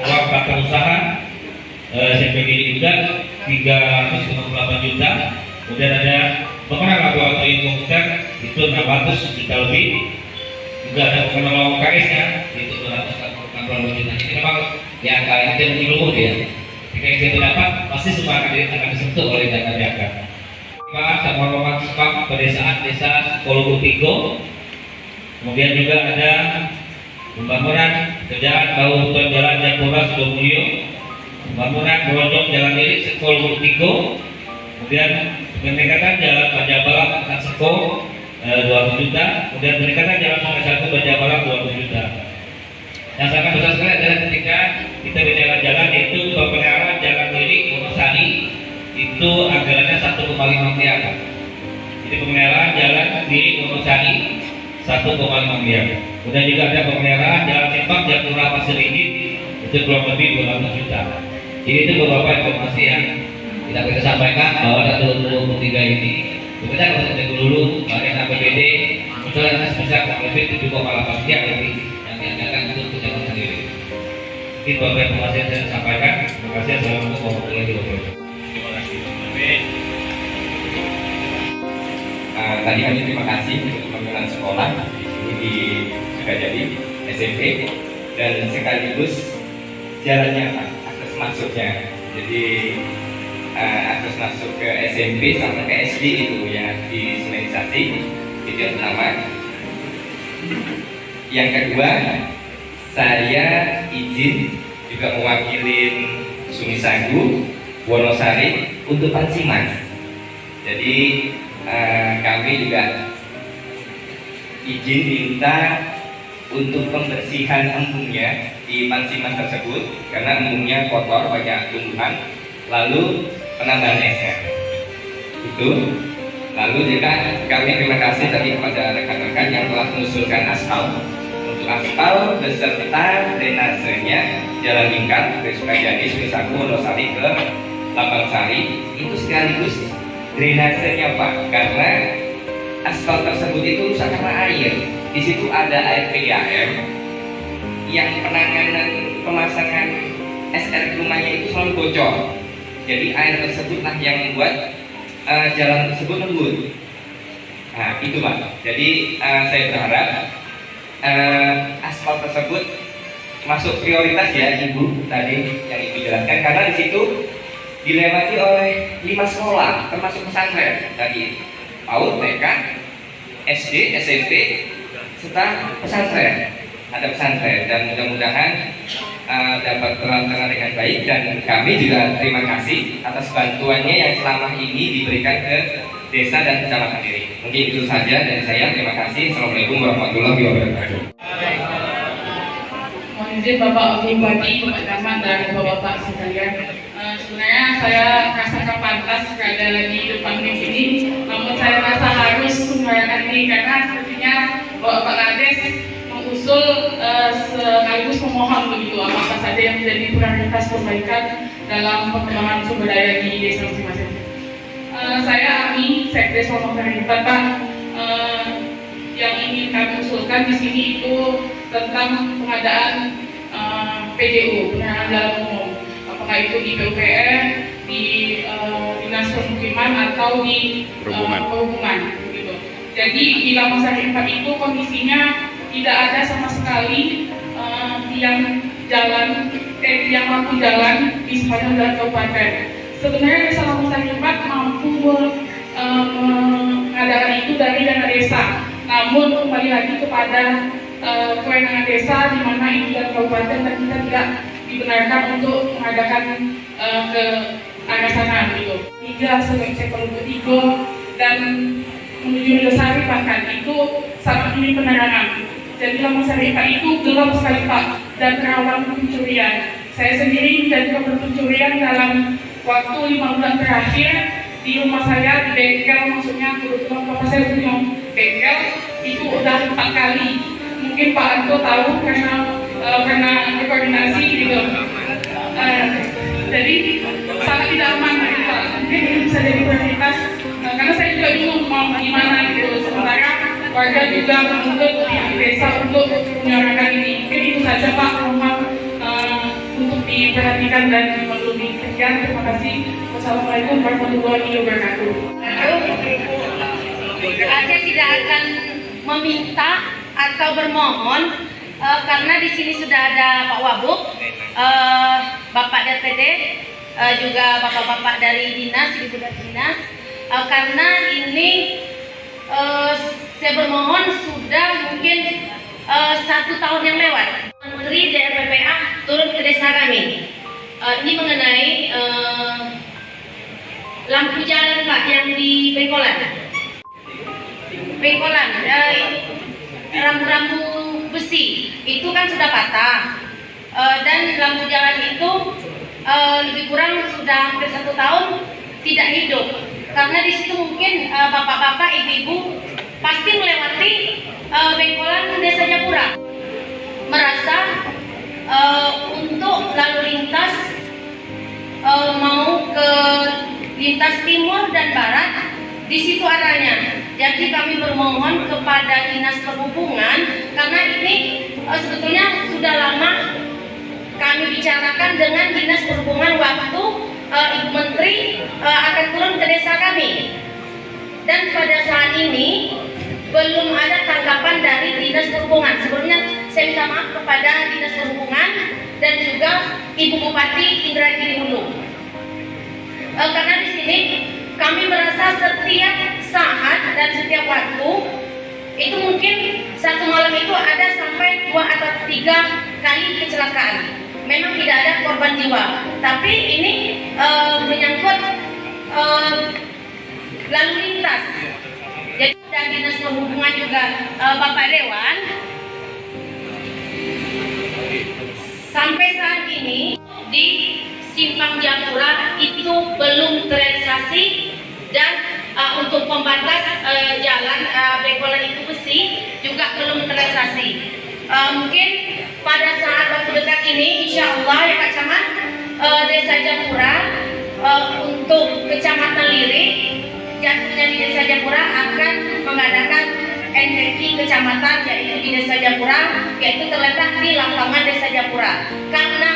uang bakal usaha SMP juga 358 juta. Kemudian ada pemenang laboratorium komputer itu 600 juta lebih. Juga ada pemenang UKS nya itu 260 juta. Ini memang di angka itu menyeluruh ya. Jika itu dapat, pasti semua akan disentuh oleh dana DAK. Pak sama Sekam Pedesaan Desa Kolombo Tigo. Kemudian juga ada pembangunan kerjaan bau beton jalan Japura Sudomulyo, pembangunan Berondong Jalan Lirik Kolombo Tigo, kemudian peningkatan jalan Pajabalang Angkat Seko 200 juta, kemudian peningkatan jalan Sungai Satu Pajabalang 200 juta. Yang sangat besar sekali adalah ketika kita berjalan-jalan yaitu pemeliharaan Jalan Lirik Wonosari itu anggarannya 1,5 miliar. Jadi pemeliharaan Jalan Lirik Wonosari 1,5 miliar. Kemudian juga ada pemeliharaan Jalan Simpang Japura Pasir Ringit itu kurang lebih 200 juta. Jadi itu beberapa informasi yang kita sampaikan bahwa 123 ini kita harus cek dulu varian APBD itu sebesar kurang lebih 7,8 miliar lebih yang dianggarkan untuk kecamatan Lirik. Ini beberapa informasi yang saya sampaikan. Terima kasih. Assalamualaikum warahmatullahi wabarakatuh. Terima kasih. tadi kami terima kasih untuk pembangunan sekolah di Sukajadi SMP dan sekaligus jalannya Pak, akses masuknya. Jadi akses masuk ke SMP sama ke SD itu yang disementisasi, itu yang pertama. Yang kedua, saya izin juga mewakili Sumisagu, Wonosari untuk Pansiman. Jadi kami juga izin minta untuk pembersihan embungnya di Pansiman tersebut karena embungnya kotor, banyak tumbuhan, lalu penambahan esnya itu. Lalu juga kami terima kasih tadi kepada rekan-rekan yang telah mengusulkan aspal. Untuk aspal beserta drainasenya jalan lingkar dari Sukajadi, Sumisagu, Wonosari ke Lambang Sari itu sekaligus drainasenya Pak, karena aspal tersebut itu rusak karena air. Di situ ada air PDAM yang penanganan pemasangan SR rumahnya itu selalu bocor. Jadi air tersebutlah yang membuat jalan tersebut lembut. Nah itu Pak. Jadi saya berharap aspal tersebut masuk prioritas ya Ibu tadi yang Ibu jelaskan, karena di situ dilewati oleh 5 sekolah termasuk pesantren tadi, PAUD, TK, SD, SMP, serta pesantren. Ada pesantren dan mudah-mudahan dapat terlaksana dengan baik, dan kami juga terima kasih atas bantuannya yang selama ini diberikan ke desa dan kecamatan ini. Mungkin itu saja dari saya. Terima kasih. Assalamualaikum warahmatullahi wabarakatuh. Mohon izin Bapak Bupati, Bapak Camat, dan Bapak-Bapak sekalian. Sebenarnya saya rasakan pantas berada di depan di sini, namun saya rasa harus menyuarakan ini karena sepertinya Bapak Kades mengusul sekaligus memohon begitu apa saja yang menjadi prioritas perbaikan dalam pengembangan sumber daya di desa masing-masing. Saya Ami, Sekdes Wonosari Pak, yang ingin kami usulkan di sini itu tentang pengadaan PJU, penerangan jalan umum, apakah itu di PUPR, di Dinas Permukiman atau di perhubungan gitu. Jadi di Lambang Sari 4 itu kondisinya tidak ada sama sekali tiang lampu jalan di sepanjang jalan kabupaten. Sebenarnya Desa Lambang Sari 4 mampu mengadakan itu dari dana desa, namun kembali lagi kepada kewenangan desa di mana itu dan kabupaten, dan kita tidak dibenarkan untuk mengadakan ke arah sana gitu. 3 sektor ketiga dan menuju Losari bahkan itu sangat minim penerangan. Jadi Lambang Sari itu gelap sekali Pak dan rawan pencurian. Saya sendiri menjadi korban pencurian dalam waktu 5 bulan terakhir di rumah saya, di bengkel, maksudnya kebetulan bapak saya punya bengkel itu udah 4 kali. Mungkin Pak Anto tahu karena koordinasi gitu. Jadi sangat tidak aman Pak. Mungkin ini bisa jadi prioritas karena saya juga bingung mau gimana gitu. Sementara warga juga menuntut di desa untuk menyuarakan ini. Mungkin itu saja Pak, mohon untuk diperhatikan dan dimaklumi. Sekian, terima kasih. Wassalamualaikum warahmatullahi wabarakatuh. Saya tidak akan meminta atau bermohon karena di sini sudah ada Pak Wabuk, Bapak DPD, juga bapak-bapak dari dinas, ibu dari dinas. Karena ini saya bermohon sudah mungkin 1 tahun yang lewat. Menteri DRPPA turun ke desa kami. Ini mengenai lampu jalan Pak yang di Bengkolan. Rambu-rambu besi itu kan sudah patah, dan lampu jalan itu lebih kurang sudah hampir 1 tahun tidak hidup. Karena di situ mungkin bapak-bapak, ibu-ibu pasti melewati Bengkolan Desa Japura, merasa untuk lalu lintas mau ke lintas timur dan barat di situ arahnya. Jadi kami bermohon kepada Dinas Perhubungan karena ini sebetulnya sudah lama kami bicarakan dengan Dinas Perhubungan waktu Ibu Menteri akan turun ke desa kami. Dan pada saat saat ini belum ada tanggapan dari Dinas Perhubungan. Sebelumnya saya minta maaf kepada Dinas Perhubungan dan juga Ibu Bupati Indragiri Hulu. Karena di sini kami merasa setiap saat dan setiap waktu itu mungkin satu malam itu ada sampai 2 atau 3 kali kecelakaan. Memang tidak ada korban jiwa, tapi ini menyangkut lalu lintas. Jadi dan Dinas Perhubungan juga Bapak Dewan sampai saat ini di Simpang Japura itu belum terrealisasi dan untuk pembatas jalan begolan itu besi juga belum terrealisasi. Mungkin pada saat waktu dekat ini insya Allah ya Pak Camat, Desa Japura untuk Kecamatan Lirik jatuhnya di Desa Japura akan mengadakan NTQ kecamatan yaitu di Desa Japura, yaitu terletak di lapangan Desa Japura. Karena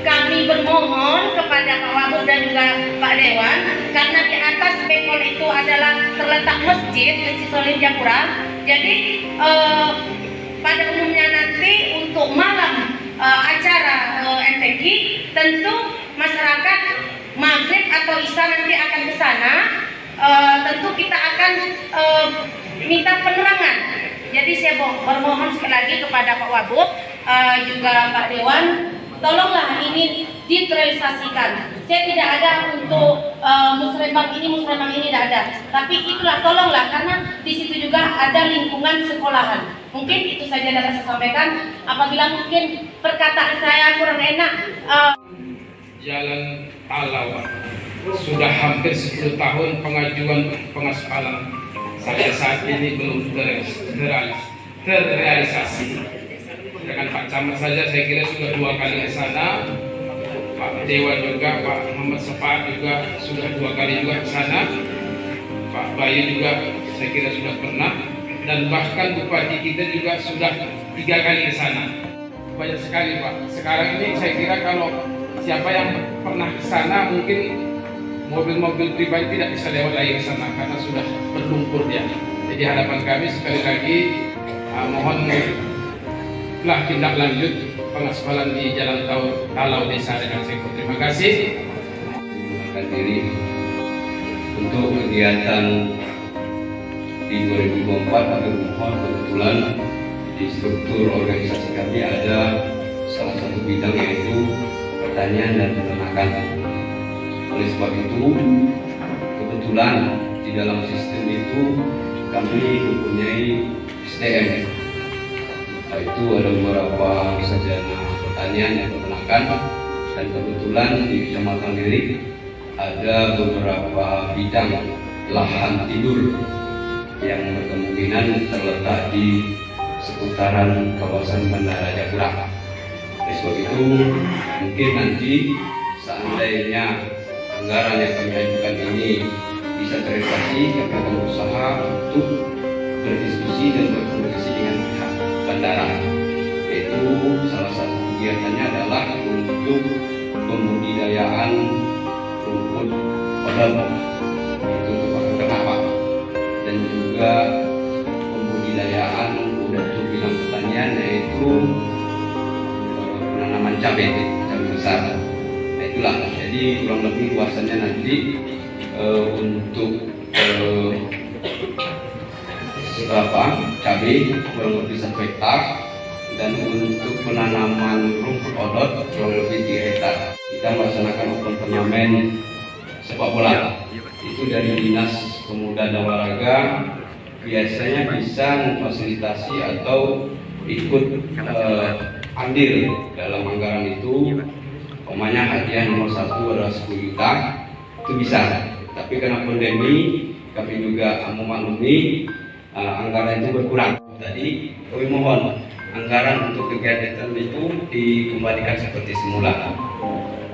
kami bermohon kepada Pak Wagub dan juga Pak Dewan, karena di atas bekol itu adalah terletak Masjid Solim Japura. Jadi pada umumnya nanti untuk malam acara NTQ tentu masyarakat maghrib atau isya nanti akan ke sana. Tentu kita akan minta penerangan. Jadi saya bermohon sekali lagi kepada Pak Wagub juga Pak Dewan, tolonglah ini diterrealisasikan. Saya tidak ada untuk musrembang ini tidak ada. Tapi itulah tolonglah, karena di situ juga ada lingkungan sekolahan. Mungkin itu saja dapat saya sampaikan. Apabila mungkin perkataan saya kurang enak, Jalan Talawa sudah hampir 10 tahun pengajuan pengaspalan. Sampai saat ini belum terrealisasi. Dengan Pak Camat saja saya kira sudah 2 kali ke sana. Pak Dewa juga, Pak Muhammad Sepat juga sudah 2 kali juga ke sana. Pak Bayu juga saya kira sudah pernah, dan bahkan Bupati kita juga sudah 3 kali ke sana. Banyak sekali Pak. Sekarang ini saya kira kalau siapa yang pernah ke sana mungkin mobil-mobil pribadi tidak bisa lewat lagi ke sana karena sudah berlumpur dia. Jadi harapan kami sekali lagi mohonlah tindak lanjut pengaspalan di Jalan Talau Desa dengan Seko. Terima kasih. Mengundurkan diri untuk kegiatan di 2024 kami mohon kebetulan di struktur organisasi kami ada salah satu bidang yaitu pertanian dan peternakan. Oleh sebab itu kebetulan di dalam sistem itu kami mempunyai SDM, yaitu ada beberapa sarjana pertanian dan peternakan, dan kebetulan di Kecamatan Lirik ada beberapa bidang lahan tidur yang berkemungkinan terletak di seputaran kawasan Bandara Japura. Oleh sebab itu mungkin nanti seandainya anggaran yang kami ajukan ini bisa terrealisasi, kami akan berusaha untuk berdiskusi dan berkomunikasi dengan pihak bandara. Yaitu salah satu kegiatannya adalah untuk pembudidayaan rumput odol, itu untuk ternak, dan juga pembudidayaan untuk bidang pertanian yaitu penanaman cabai besar. Nah itulah, jadi kurang lebih luasannya nanti untuk cabai kurang lebih 1 hektar, dan untuk penanaman rumput odot kurang lebih 3 hektar. Kita melaksanakan open turnamen sepak bola. Itu dari Dinas Pemuda dan Olahraga biasanya bisa memfasilitasi atau ikut andil dalam anggaran itu. Umpamanya hadiah nomor 1 adalah 10 juta, itu bisa. Tapi karena pandemi kami juga memaklumi anggaran itu berkurang. Tadi kami mohon anggaran untuk kegiatan itu dikembalikan seperti semula.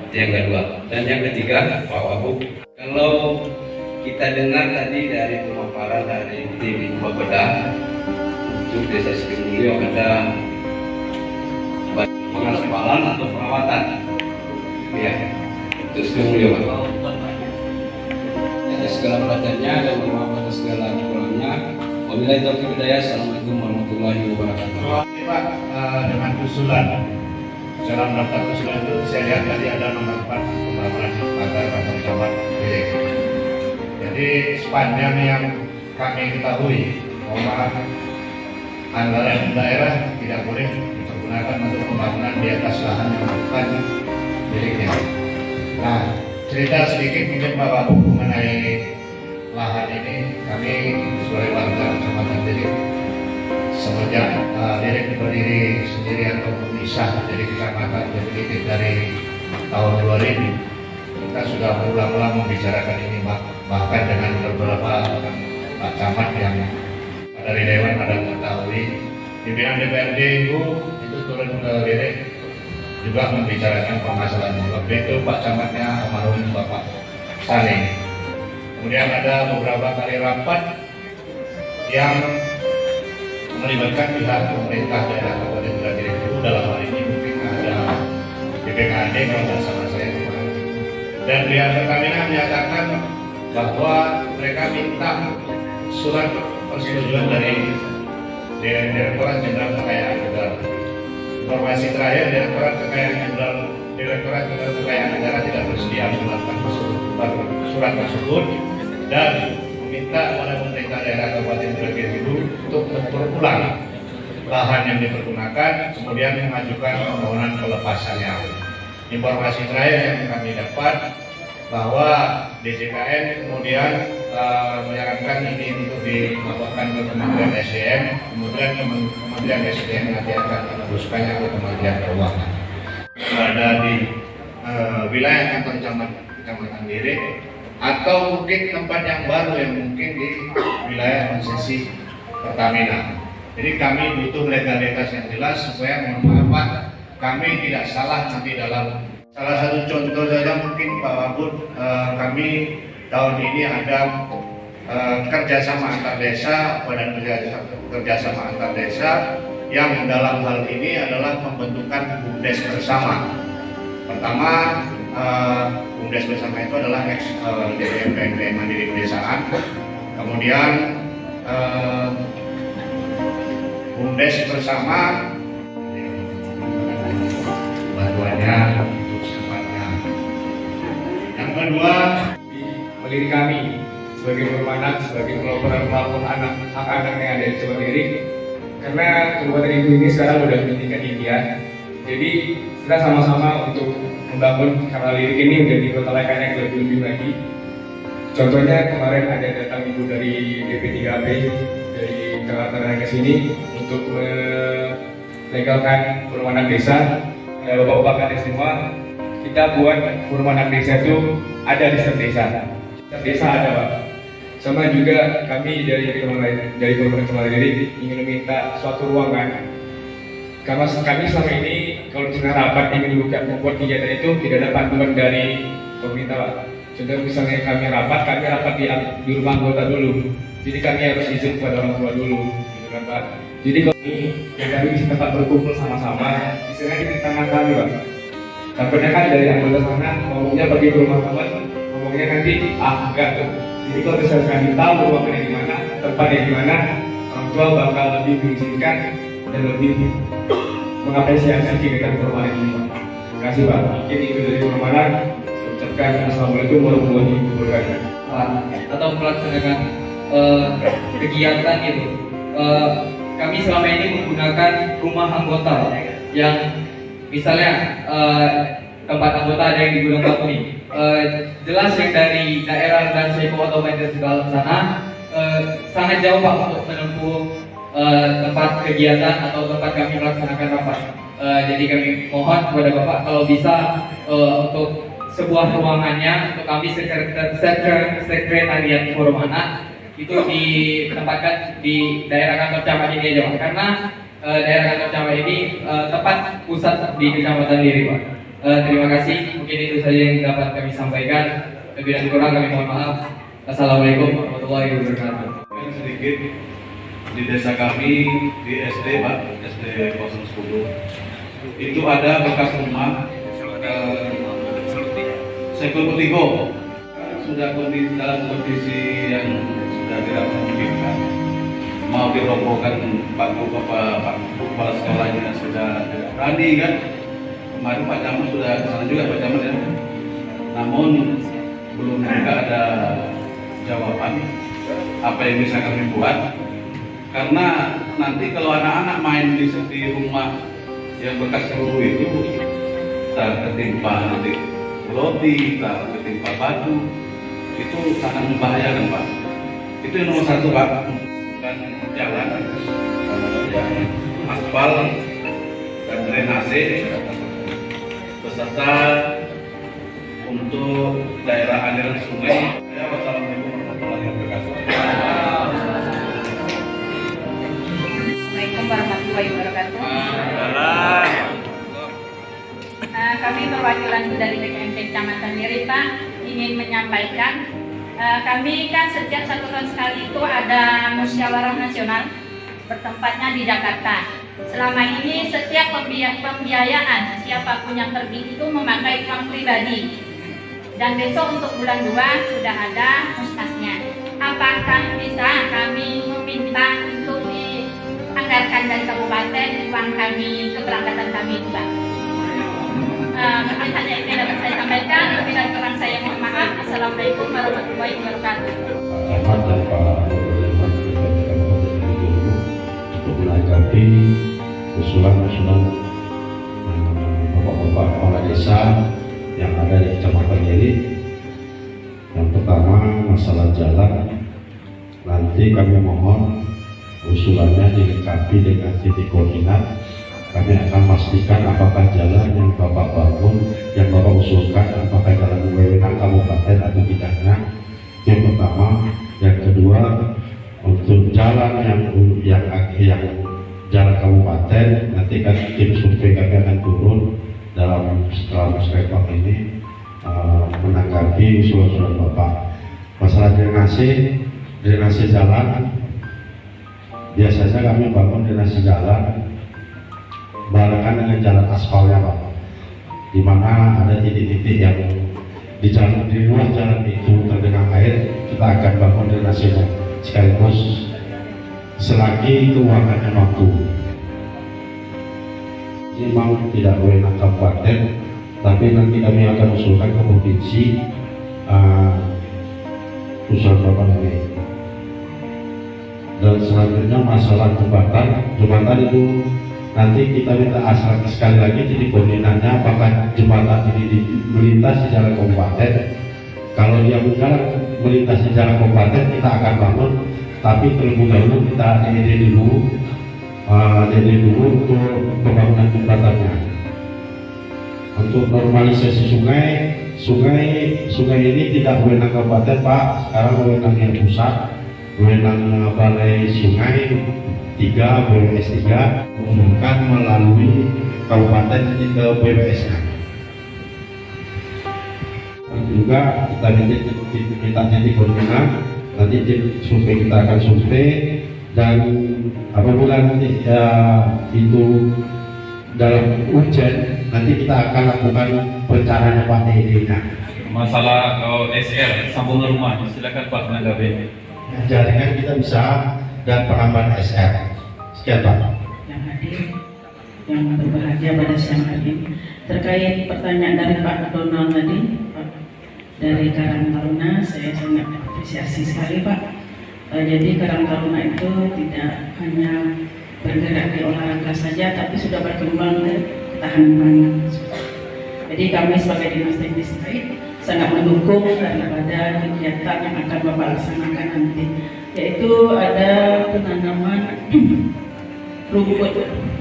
Itu yang kedua. Dan yang ketiga, Pak Wagub, kalau kita dengar tadi dari pemaparan dari tim Bapeda untuk Desa Sikimulyo ada pengaspalan atau perawatan, ya, itu Sikimulyo. atas segala perhatiannya dan mohon maaf atas segala kekurangannya. Wabillahi taufiq hidayah. Assalamualaikum warahmatullahi wabarakatuh. Pak, dengan usulan dalam daftar usulan itu saya lihat tadi ada nomor 4 pembangunan agar kantor camat Lirik. Jadi sepanjang yang kami ketahui bahwa anggaran daerah tidak boleh dipergunakan untuk pembangunan di atas lahan yang bukan miliknya. Nah, cerita sedikit mungkin Pak Wabuk mengenai lahan ini. Kami sebagai warga Kecamatan Lirik semenjak Lirik berdiri sendiri atau berpisah jadi kecamatan definitif dari tahun 2000, kita sudah berulang-ulang membicarakan ini, bahkan dengan beberapa Pak Camat yang dari Dewan ada mengetahui. Pimpinan DPRD itu turun ke Lirik juga membicarakan permasalahan ini. Waktu itu Pak Camatnya almarhum Bapak Saning. Kemudian ada beberapa kali rapat yang melibatkan pihak pemerintah daerah Kabupaten Lirik itu, dalam hal ini mungkin ada BPKAD kalau tidak salah saya kemarin. Dan pihak Pertamina menyatakan bahwa mereka minta surat persetujuan dari Direktorat Jenderal Kekayaan Negara. Informasi terakhir, Direktorat Jenderal Kekayaan Negara tidak bersedia melakukan surat tersebut dan meminta kepada pemerintah daerah Kabupaten Lirik itu untuk mengukur ulang lahan yang dipergunakan, kemudian mengajukan permohonan pelepasannya. Informasi terakhir yang kami dapat bahwa DJKN kemudian menyarankan ini untuk dilaporkan ke Kementerian SDM, kemudian Kementerian SDM nanti akan meneruskannya ke Kementerian Keuangan. Berada di wilayah kantor Kecamatan Lirik atau mungkin tempat yang baru yang mungkin di wilayah konsesi Pertamina. Jadi kami butuh legalitas yang jelas supaya mohon maaf kami tidak salah nanti dalam salah satu contoh saja mungkin Pak Wabud, kami tahun ini ada kerjasama antar desa, badan kerjasama antar desa yang dalam hal ini adalah pembentukan BUMDes bersama. Pertama, BUMDes bersama itu adalah DPM Mandiri Pedesaan, kemudian BUMDes bersama bantuannya untuk secepatnya. Yang kedua, Pendiri kami sebagai permanak, sebagai pelopor anak-anak yang ada di Jawa Lirik, karena Kabupaten ini sekarang sudah di tingkat impian. Jadi kita sama-sama untuk membangun karena Lirik ini menjadi kota layakan yang lebih lagi. Contohnya kemarin ada datang ibu dari DP3AP dari Jakarta ke sini untuk melegalkan perumahan desa. Bapak-bapak kades semua, kita buat perumahan desa itu ada di setiap desa. Desa ada Pak. Sama juga kami dari Kabupaten Lirik ingin meminta suatu ruangan. Karena kami selama ini kalau misalnya rapat ingin membuat kegiatan itu tidak ada panduan dari pemerintah Pak. Contoh misalnya kami rapat di rumah anggota dulu. Jadi kami harus izin kepada orang tua dulu, gitu kan Pak. Jadi kalau kami bisa tempat berkumpul sama-sama, istilahnya di tangan kami Pak. Takutnya kan dari anggota sana ngomongnya pergi ke rumah teman, ngomongnya nanti enggak tuh. Jadi kalau misalnya kami tahu ruangannya di mana, tempatnya di mana, orang tua bakal lebih mengizinkan dan lebih mengapresiasi kegiatan perumahan ini Pak. Terima kasih Pak. Mungkin itu dari perumahan. Saya ucapkan Assalamualaikum warahmatullahi wabarakatuh. Atau melaksanakan kegiatan itu. Kami selama ini menggunakan rumah anggota yang misalnya tempat anggota ada yang di Gunung Batu nih. Jelas yang dari daerah dan Seko atau Medan segala sana sangat jauh Pak untuk menempuh tempat kegiatan atau tempat kami melaksanakan rapat. Jadi kami mohon kepada Bapak kalau bisa untuk sebuah ruangannya untuk kami sekretariat forum anak itu ditempatkan di daerah kantor camat ini aja Pak. Karena daerah kantor camat ini tepat pusat di Kecamatan Lirik Pak. Terima kasih, mungkin itu saja yang dapat kami sampaikan. Lebih dan kurang kami mohon maaf. Assalamualaikum warahmatullahi wabarakatuh. Sedikit di desa kami di SD Pak, SD 010 itu ada bekas rumah Sekul Putigo. sudah dalam kondisi yang sudah tidak memungkinkan. Mau dirobohkan Pak Kepala Sekolahnya sudah tidak berani kan. Kemarin Pak Camat sudah kesana juga Pak Camat ya. Namun belum juga ada jawaban apa yang bisa kami buat. Karena nanti kalau anak-anak main di rumah yang bekas peluru itu tertimpa nanti roti, tertimpa batu, itu sangat membahayakan Pak. Itu yang nomor satu Pak. Dan jalan yang aspal dan drainase beserta untuk daerah aliran sungai. Wassalamualaikum warahmatullahi wabarakatuh. Assalamualaikum warahmatullahi wabarakatuh. Kami perwakilan dari BKMP Kecamatan Liri Pak ingin menyampaikan kami kan setiap 1 tahun sekali itu ada musyawarah nasional bertempatnya di Jakarta. Selama ini setiap pembiayaan siapapun yang pergi itu memakai uang pribadi. Dan besok untuk bulan 2 sudah ada muskasnya. Apakah bisa kami meminta untuk dianggarkan dari kabupaten uang kami keberangkatan kami Pak? Mungkin hanya itu yang dapat saya sampaikan. Lebih dan kurang saya mohon maaf. Assalamualaikum warahmatullahi wabarakatuh. Camat dan Pak Gubernur untuk menanggapi usulan bapak-bapak kepala desa yang ada di Kecamatan Liri. Yang pertama masalah jalan, nanti kami mohon usulannya dilengkapi dengan titik koordinat. Kami akan pastikan apakah jalan yang Bapak bangun, yang Bapak usulkan, apakah jalan wewenang kabupaten atau tidaknya. Yang pertama, yang kedua, untuk jalan yang jalan kabupaten, nanti kan tim survei kami akan turun setelah musrembang ini menanggapi usulan Bapak. Masalah drainase jalan, biasanya kami bangun drainase jalan barengan dengan jalan aspalnya Pak, di mana ada titik-titik yang di luar jalan itu tergenang air, kita akan bangun drainasenya sekaligus selagi keuangannya mampu. Ini mau tidak wewenang kabupaten, tapi nanti kami akan usulkan ke provinsi usulan Bapak ini. Dan selanjutnya masalah jembatan itu nanti kita minta asal sekali lagi titik koordinatnya, apakah jembatan ini melintas di jalan kabupaten. Kalau dia melintas di jalan kabupaten, kita akan bangun, tapi terlebih dahulu kita DD dulu untuk pembangunan jembatannya. Untuk normalisasi sungai ini tidak wewenang kabupaten Pak, sekarang wewenang yang pusat, wewenang balai sungai 3 BWS 3 bukan melalui kabupaten ini ke BWS-nya. Juga kita minta titik koordinat, nanti survei kita akan survei, dan apabila nanti itu dalam ujian, nanti kita akan lakukan perencanaan Pak DD-nya. Masalah SR sambung rumah, silakan Pak menanggapi. Jaringan kita bisa dan penambahan SR. Sekian Pak. Yang hadir, yang berbahagia pada siang hari ini, terkait pertanyaan dari Pak Donald tadi, Pak, dari Karang Taruna, saya sangat apresiasi sekali Pak. Jadi Karang Taruna itu tidak hanya bergerak di olahraga saja, tapi sudah berkembang ke ketahanan pangan. Jadi kami sebagai dinas teknis terkait sangat mendukung daripada kegiatan yang akan Bapak laksanakan nanti, yaitu ada penanaman rumput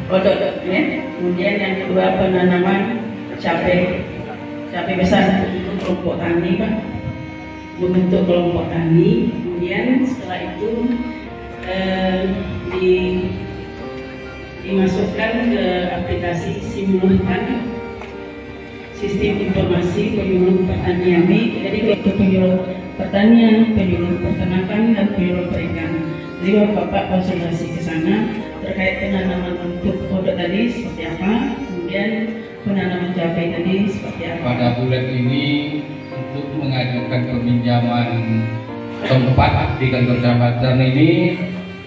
odot, ya. Kemudian yang kedua penanaman cabai besar untuk kelompok tani Pak, membentuk kelompok tani. Kemudian setelah itu dimasukkan ke aplikasi simultan sistem informasi penyuluh pertanian. Jadi itu penyuluh pertanian, penyuluh peternakan, dan penyuluh perikanan. Jadi Bapak konsultasi ke sana terkait penanaman untuk kodok tadi seperti apa, kemudian kemudian penanaman cabai tadi seperti apa? Pada bulan ini untuk mengajukan peminjaman tempat di kantor jabatan ini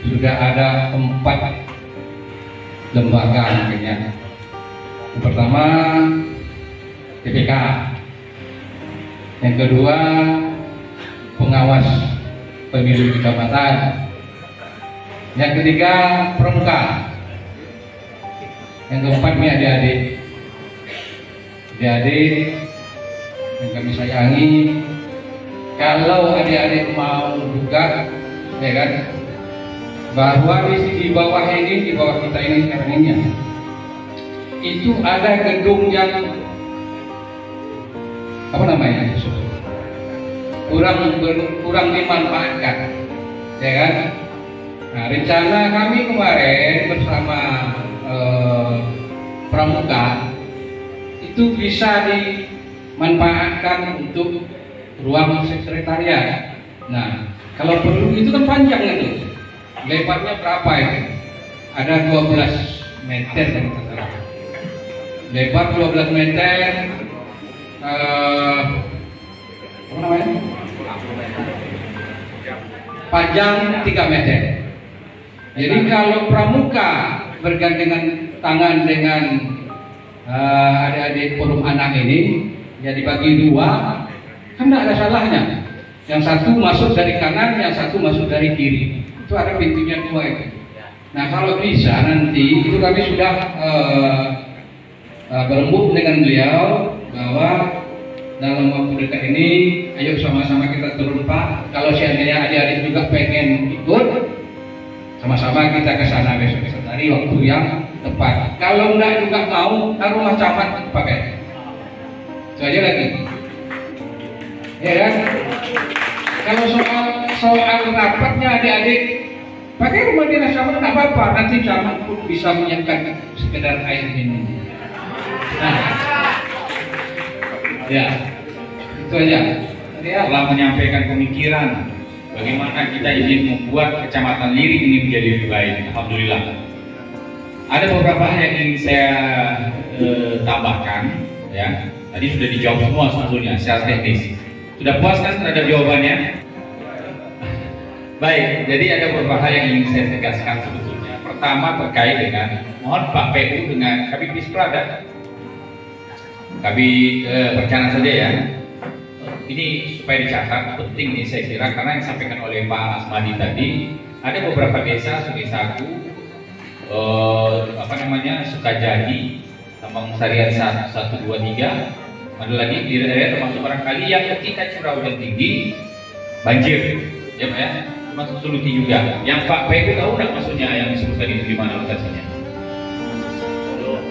sudah ada 4 lembaga akhirnya. Yang pertama PPK, yang kedua pengawas pemilu kecamatan, yang ketiga Pramuka, yang keempat ini adik-adik yang kami sayangi. Kalau adik-adik mau juga, ya kan, bahwa di bawah ini, di bawah kita ini sekarang ini ya, itu ada gedung yang apa namanya, kurang dimanfaatkan, ya kan. Nah, rencana kami kemarin bersama Pramuka itu bisa dimanfaatkan untuk ruang sekretariat. Nah, kalau perlu itu kan panjang itu, lebarnya berapa itu? Ada 12 meter kan, lebar 12 meter, apa namanya? Panjang 3 meter. Jadi kalau Pramuka bergandengan tangan dengan adik-adik forum anak ini, ya dibagi 2, kan tidak ada salahnya. Yang satu masuk dari kanan, yang satu masuk dari kiri. Itu ada pintunya 2 itu. Nah kalau bisa nanti itu kami sudah berembuk dengan beliau bahwa dalam waktu dekat ini, ayo sama-sama kita turun Pak. Kalau seandainya adik-adik juga pengen ikut, sama-sama kita ke sana besok hari waktu yang tepat. Kalau enggak juga mau, rumah camat pakai. Itu aja lagi. Ya kan? Kalau soal rapatnya adik-adik, pakai rumah dinas camat nggak apa-apa. Nanti camat pun bisa menyiapkan sekedar air minum. Nah, ya, itu aja. Telah menyampaikan pemikiran bagaimana kita ingin membuat Kecamatan Lirik ini menjadi lebih baik. Alhamdulillah. Ada beberapa hal yang ingin saya tambahkan, ya. Tadi sudah dijawab semua sebetulnya secara teknis. Sudah puas kan terhadap jawabannya? Baik, jadi ada beberapa hal yang ingin saya tegaskan sebetulnya. Pertama terkait dengan, mohon Pak PU dengan Kabid Disprada, Kabid perencanaan saja ya. Ini supaya dicatat, penting nih saya kira, karena yang disampaikan oleh Pak Asmadi tadi, ada beberapa desa Sungai Sagu, Sukajadi, Tambang Sarian 1, 2, 3, ada lagi di daerah termasuk barangkali yang ketika curah hujan tinggi banjir, ya Pak ya, termasuk Suluti juga. Yang Pak PU tahu nggak maksudnya yang disebut tadi di mana lokasinya?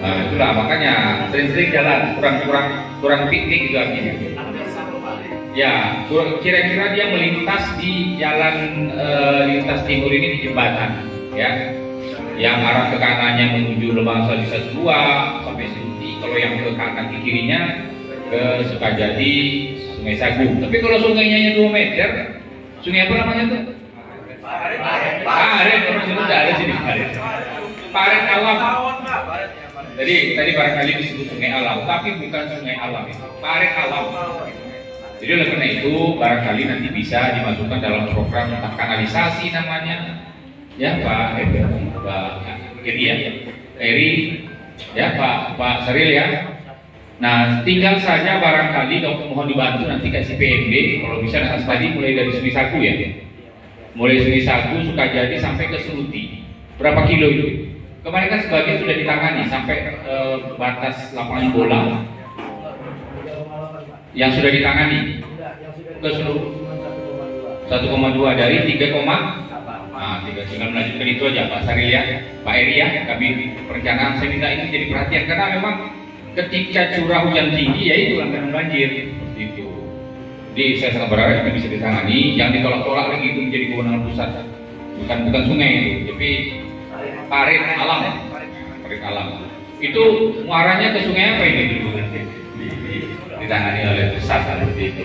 Nah itulah makanya sering-sering jalan, kurang piknik juga artinya. Ya, kira-kira dia melintas di jalan lintas timur ini di jembatan, ya. Yang arah ke kanannya menuju Lembang Salisa 2 sampai Suluti. Kalau yang ke kanan ke kirinya ke Sukajadi, Sungai Sagu. Tapi kalau sungainya hanya 2 meter, sungai apa namanya tuh? Paret, sudah ada sini Paret. Paret alam. Jadi tadi barangkali disebut sungai alam, tapi bukan sungai alam itu. Paret alam. Jadi oleh karena itu barangkali nanti bisa dimasukkan dalam program tentang kanalisasi namanya, ya Pak Eri ya, Eri ya Pak Seril ya. Nah tinggal saja barangkali kalau mohon dibantu nanti kasih PMB kalau bisa tadi mulai dari Sungai Sagu ya, mulai Sungai Sagu Sukajadi sampai ke Suluti. Berapa kilo itu? Kemarin kan sebagian sudah ditangani sampai batas lapangan bola yang sudah ditangani ke seluruh 1,2 dari 3, nah 3 tinggal melanjutkan itu aja Pak Saril ya, Pak Eri ya, kami perencanaan saya minta ini jadi perhatian karena memang ketika curah hujan tinggi ya itu langganan banjir seperti itu. Jadi saya sangat berharap ini bisa ditangani, jangan ditolak-tolak lagi itu menjadi kewenangan pusat, bukan sungai itu, tapi parit alam, parit alam. Itu muaranya ke sungai apa ini dulu nanti? Ditangani oleh pusat seperti itu.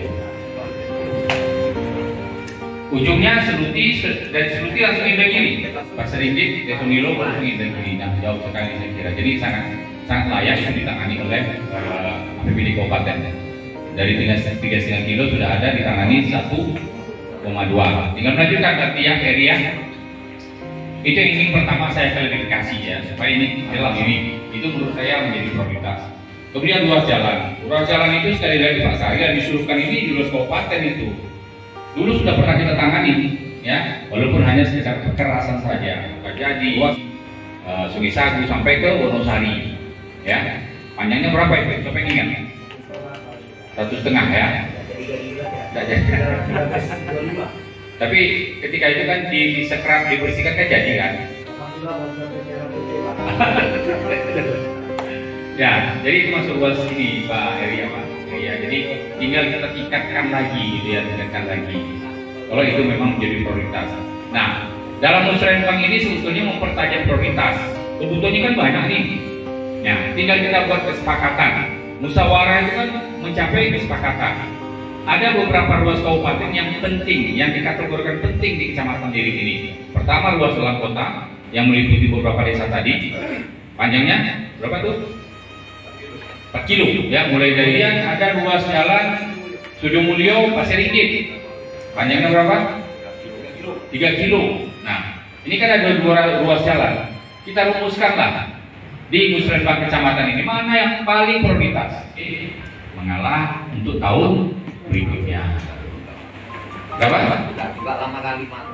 Ujungnya Suluti, dari Suluti langsung Indragiri, Pasar Ringgit, Desa Nilo, langsung Indragiri. Nah, jauh sekali saya kira. Jadi sangat sangat layak ditangani oleh APBD Kabupaten. Dari 3,5 kilo sudah ada ditangani 1,2. Tinggal melanjutkan ke tiap area. Itu yang ingin pertama saya klarifikasi ya, supaya ini jelas ini. Itu menurut saya menjadi prioritas. Kemudian ruas jalan. Ruas jalan itu sekali lagi Pak Sari yang disuruhkan ini di ruas kabupaten itu. Dulu sudah pernah kita tangani, ya, walaupun hanya sekedar kekerasan saja. Jadi Sungai Sagu sampai ke Wonosari, ya. Panjangnya berapa itu? Siapa yang ingat? 1,5 ya. Tapi ketika itu kan disekrap, dibersihkan kan jadi kan? Ya, jadi itu masuk ruas ini Pak Heri ya Pak. Ya, jadi tinggal kita tingkatkan lagi gitu ya, tingkatkan lagi. Kalau itu memang menjadi prioritas. Nah, dalam musrenbang ini sebetulnya mempertajam prioritas. Kebutuhannya kan banyak nih. Nah, tinggal kita buat kesepakatan. Musyawarah itu kan mencapai kesepakatan. Ada beberapa ruas kabupaten yang penting, yang dikategorikan penting di Kecamatan Lirik ini. Pertama, ruas jalan kota yang meliputi beberapa desa tadi. Panjangnya berapa tuh? 4 kilo ya, mulai dari ada ruas jalan Sudomulyo Pasir Ringgit. Panjangnya berapa? 3 kilo. Nah, ini kan ada 2 ruas jalan. Kita rumuskanlah di musrenbang kecamatan ini mana yang paling prioritas. Mengalah untuk tahun berikutnya. Berapa? Juga lama kali Pak.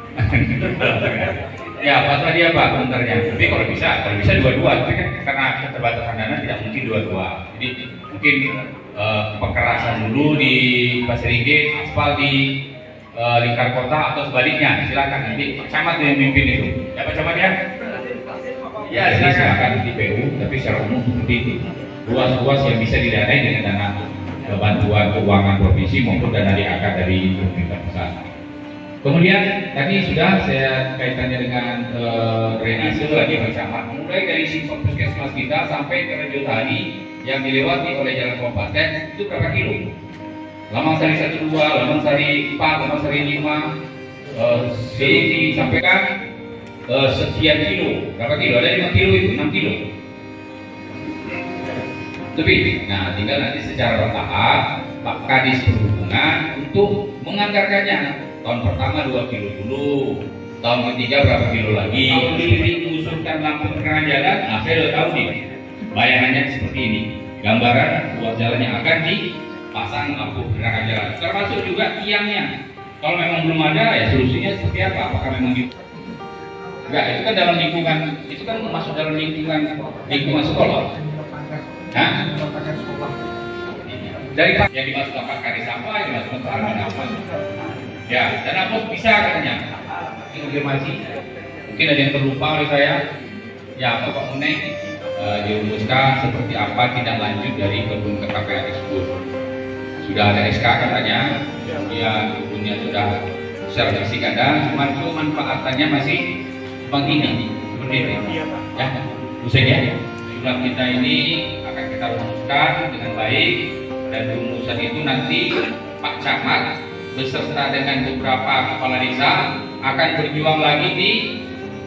Ya, Pak tadi apa komentarnya? Tapi kalau bisa dua-dua. Tapi kan karena keterbatasan dana tidak mungkin dua-dua. Jadi mungkin pekerasan dulu di Pasir Ringgit, aspal di lingkar kota atau sebaliknya. Silakan nanti Pak Camat yang memimpin itu. Ya Pak Camat ya? Ya silakan di PU. Tapi secara umum seperti itu. Ruas-ruas yang bisa didanai dengan dana bantuan keuangan provinsi maupun dana DAK dari pemerintah pusat. Kemudian tadi sudah saya kaitannya dengan drainase lagi Pak Camat. Mulai dari simpang puskesmas kita sampai ke Rejotani yang dilewati oleh jalan kabupaten itu berapa kilo? Lamangsari 1, 2, Lamangsari 4, Lamangsari 5, disampaikan sekian kilo. Berapa kilo? Ada 5 kilo itu, 6 kilo. Lebih. Nah, tinggal nanti secara bertahap Pak Kadis Perhubungan untuk menganggarkannya. Tahun pertama 2 kilo dulu, tahun ketiga berapa kilo lagi. Kalau diusulkan lampu penerangan jalan, nah saya udah tahu nih bayangannya seperti ini. Gambaran ruas jalan yang akan dipasang lampu penerangan jalan. Termasuk juga tiangnya. Kalau memang belum ada, ya solusinya seperti apa? Apakah memang gitu? Enggak, itu kan dalam lingkungan, itu kan masuk dalam lingkungan sekolah. Hah? Dari yang dimasukkan Pak Kadis apa, yang dimasukkan Pak Armin apa? Ya, dan apa bisa katanya? Konfirmasi. Mungkin ada yang terlupa oleh saya. Ya, Pak Muneng dirumuskan seperti apa tindak lanjut dari kebun KKPA tersebut. Sudah ada SK katanya. Ya, kebunnya sudah secara fisik ada, cuma pemanfaatannya masih begini. Seperti itu. Ya, Hussein ya. Jumlah kita ini akan kita rumuskan dengan baik dan rumusan itu nanti Pak Camat beserta dengan beberapa kepala desa akan berjuang lagi di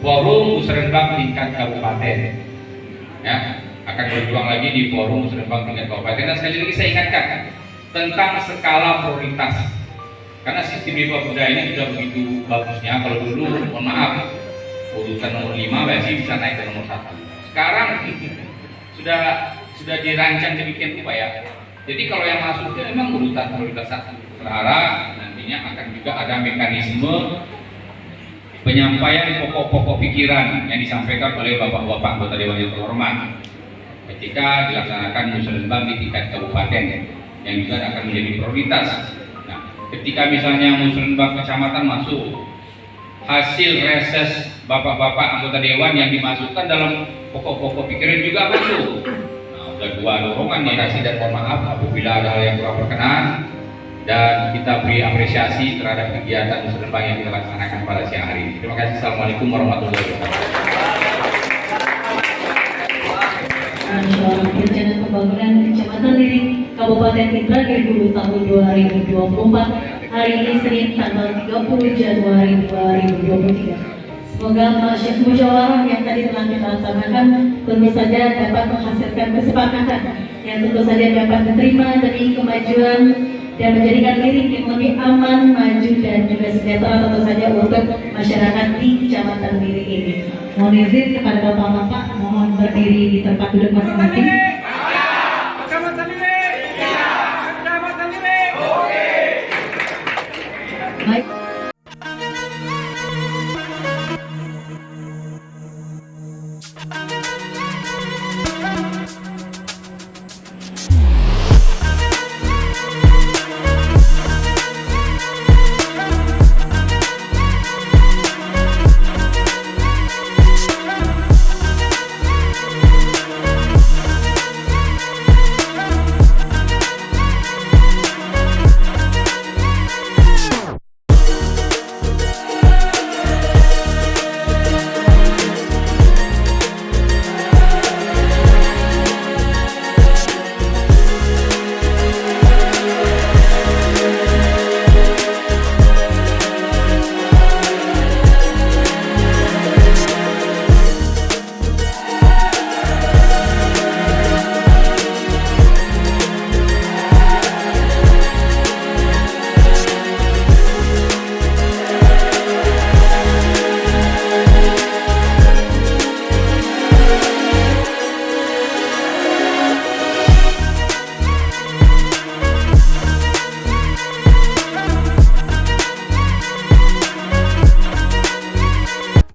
forum musrenbang tingkat kabupaten. Ya, akan berjuang lagi di forum musrenbang tingkat kabupaten. Dan sekali lagi saya ingatkan tentang skala prioritas. Karena sistem Bima Budaya ini sudah begitu bagusnya. Kalau dulu, mohon maaf, urutan nomor 5 masih bisa naik ke nomor 1. Sekarang sudah dirancang demikian Pak ya. Jadi kalau yang masuk itu memang urutan prioritas 1. Terarah nantinya akan juga ada mekanisme penyampaian pokok-pokok pikiran yang disampaikan oleh bapak-bapak anggota Dewan yang terhormat ketika dilaksanakan musrenbang di tingkat kabupaten yang juga akan menjadi prioritas. Nah, ketika misalnya musrenbang kecamatan masuk, hasil reses bapak-bapak anggota Dewan yang dimasukkan dalam pokok-pokok pikiran juga masuk. Nah, udah 2 dorongan dikasih dan mohon maaf apabila ada hal yang kurang berkenan. Dan kita beri apresiasi terhadap kegiatan musrenbang yang kita laksanakan pada siang hari ini. Terima kasih. Assalamualaikum warahmatullahi wabarakatuh. Rencana pembangunan Kecamatan Lirik Kabupaten Indragiri Hulu tahun 2024 hari ini Senin tanggal 30 Januari 2023. Semoga musyawarah yang tadi telah kita laksanakan tentu saja dapat menghasilkan kesepakatan yang tentu saja dapat diterima demi kemajuan dan menjadikan Lirik yang lebih aman, maju dan juga sejahtera tentu saja untuk masyarakat di Kecamatan Lirik ini. Mohon izin kepada bapak-bapak, mohon berdiri di tempat duduk masing-masing. Baik.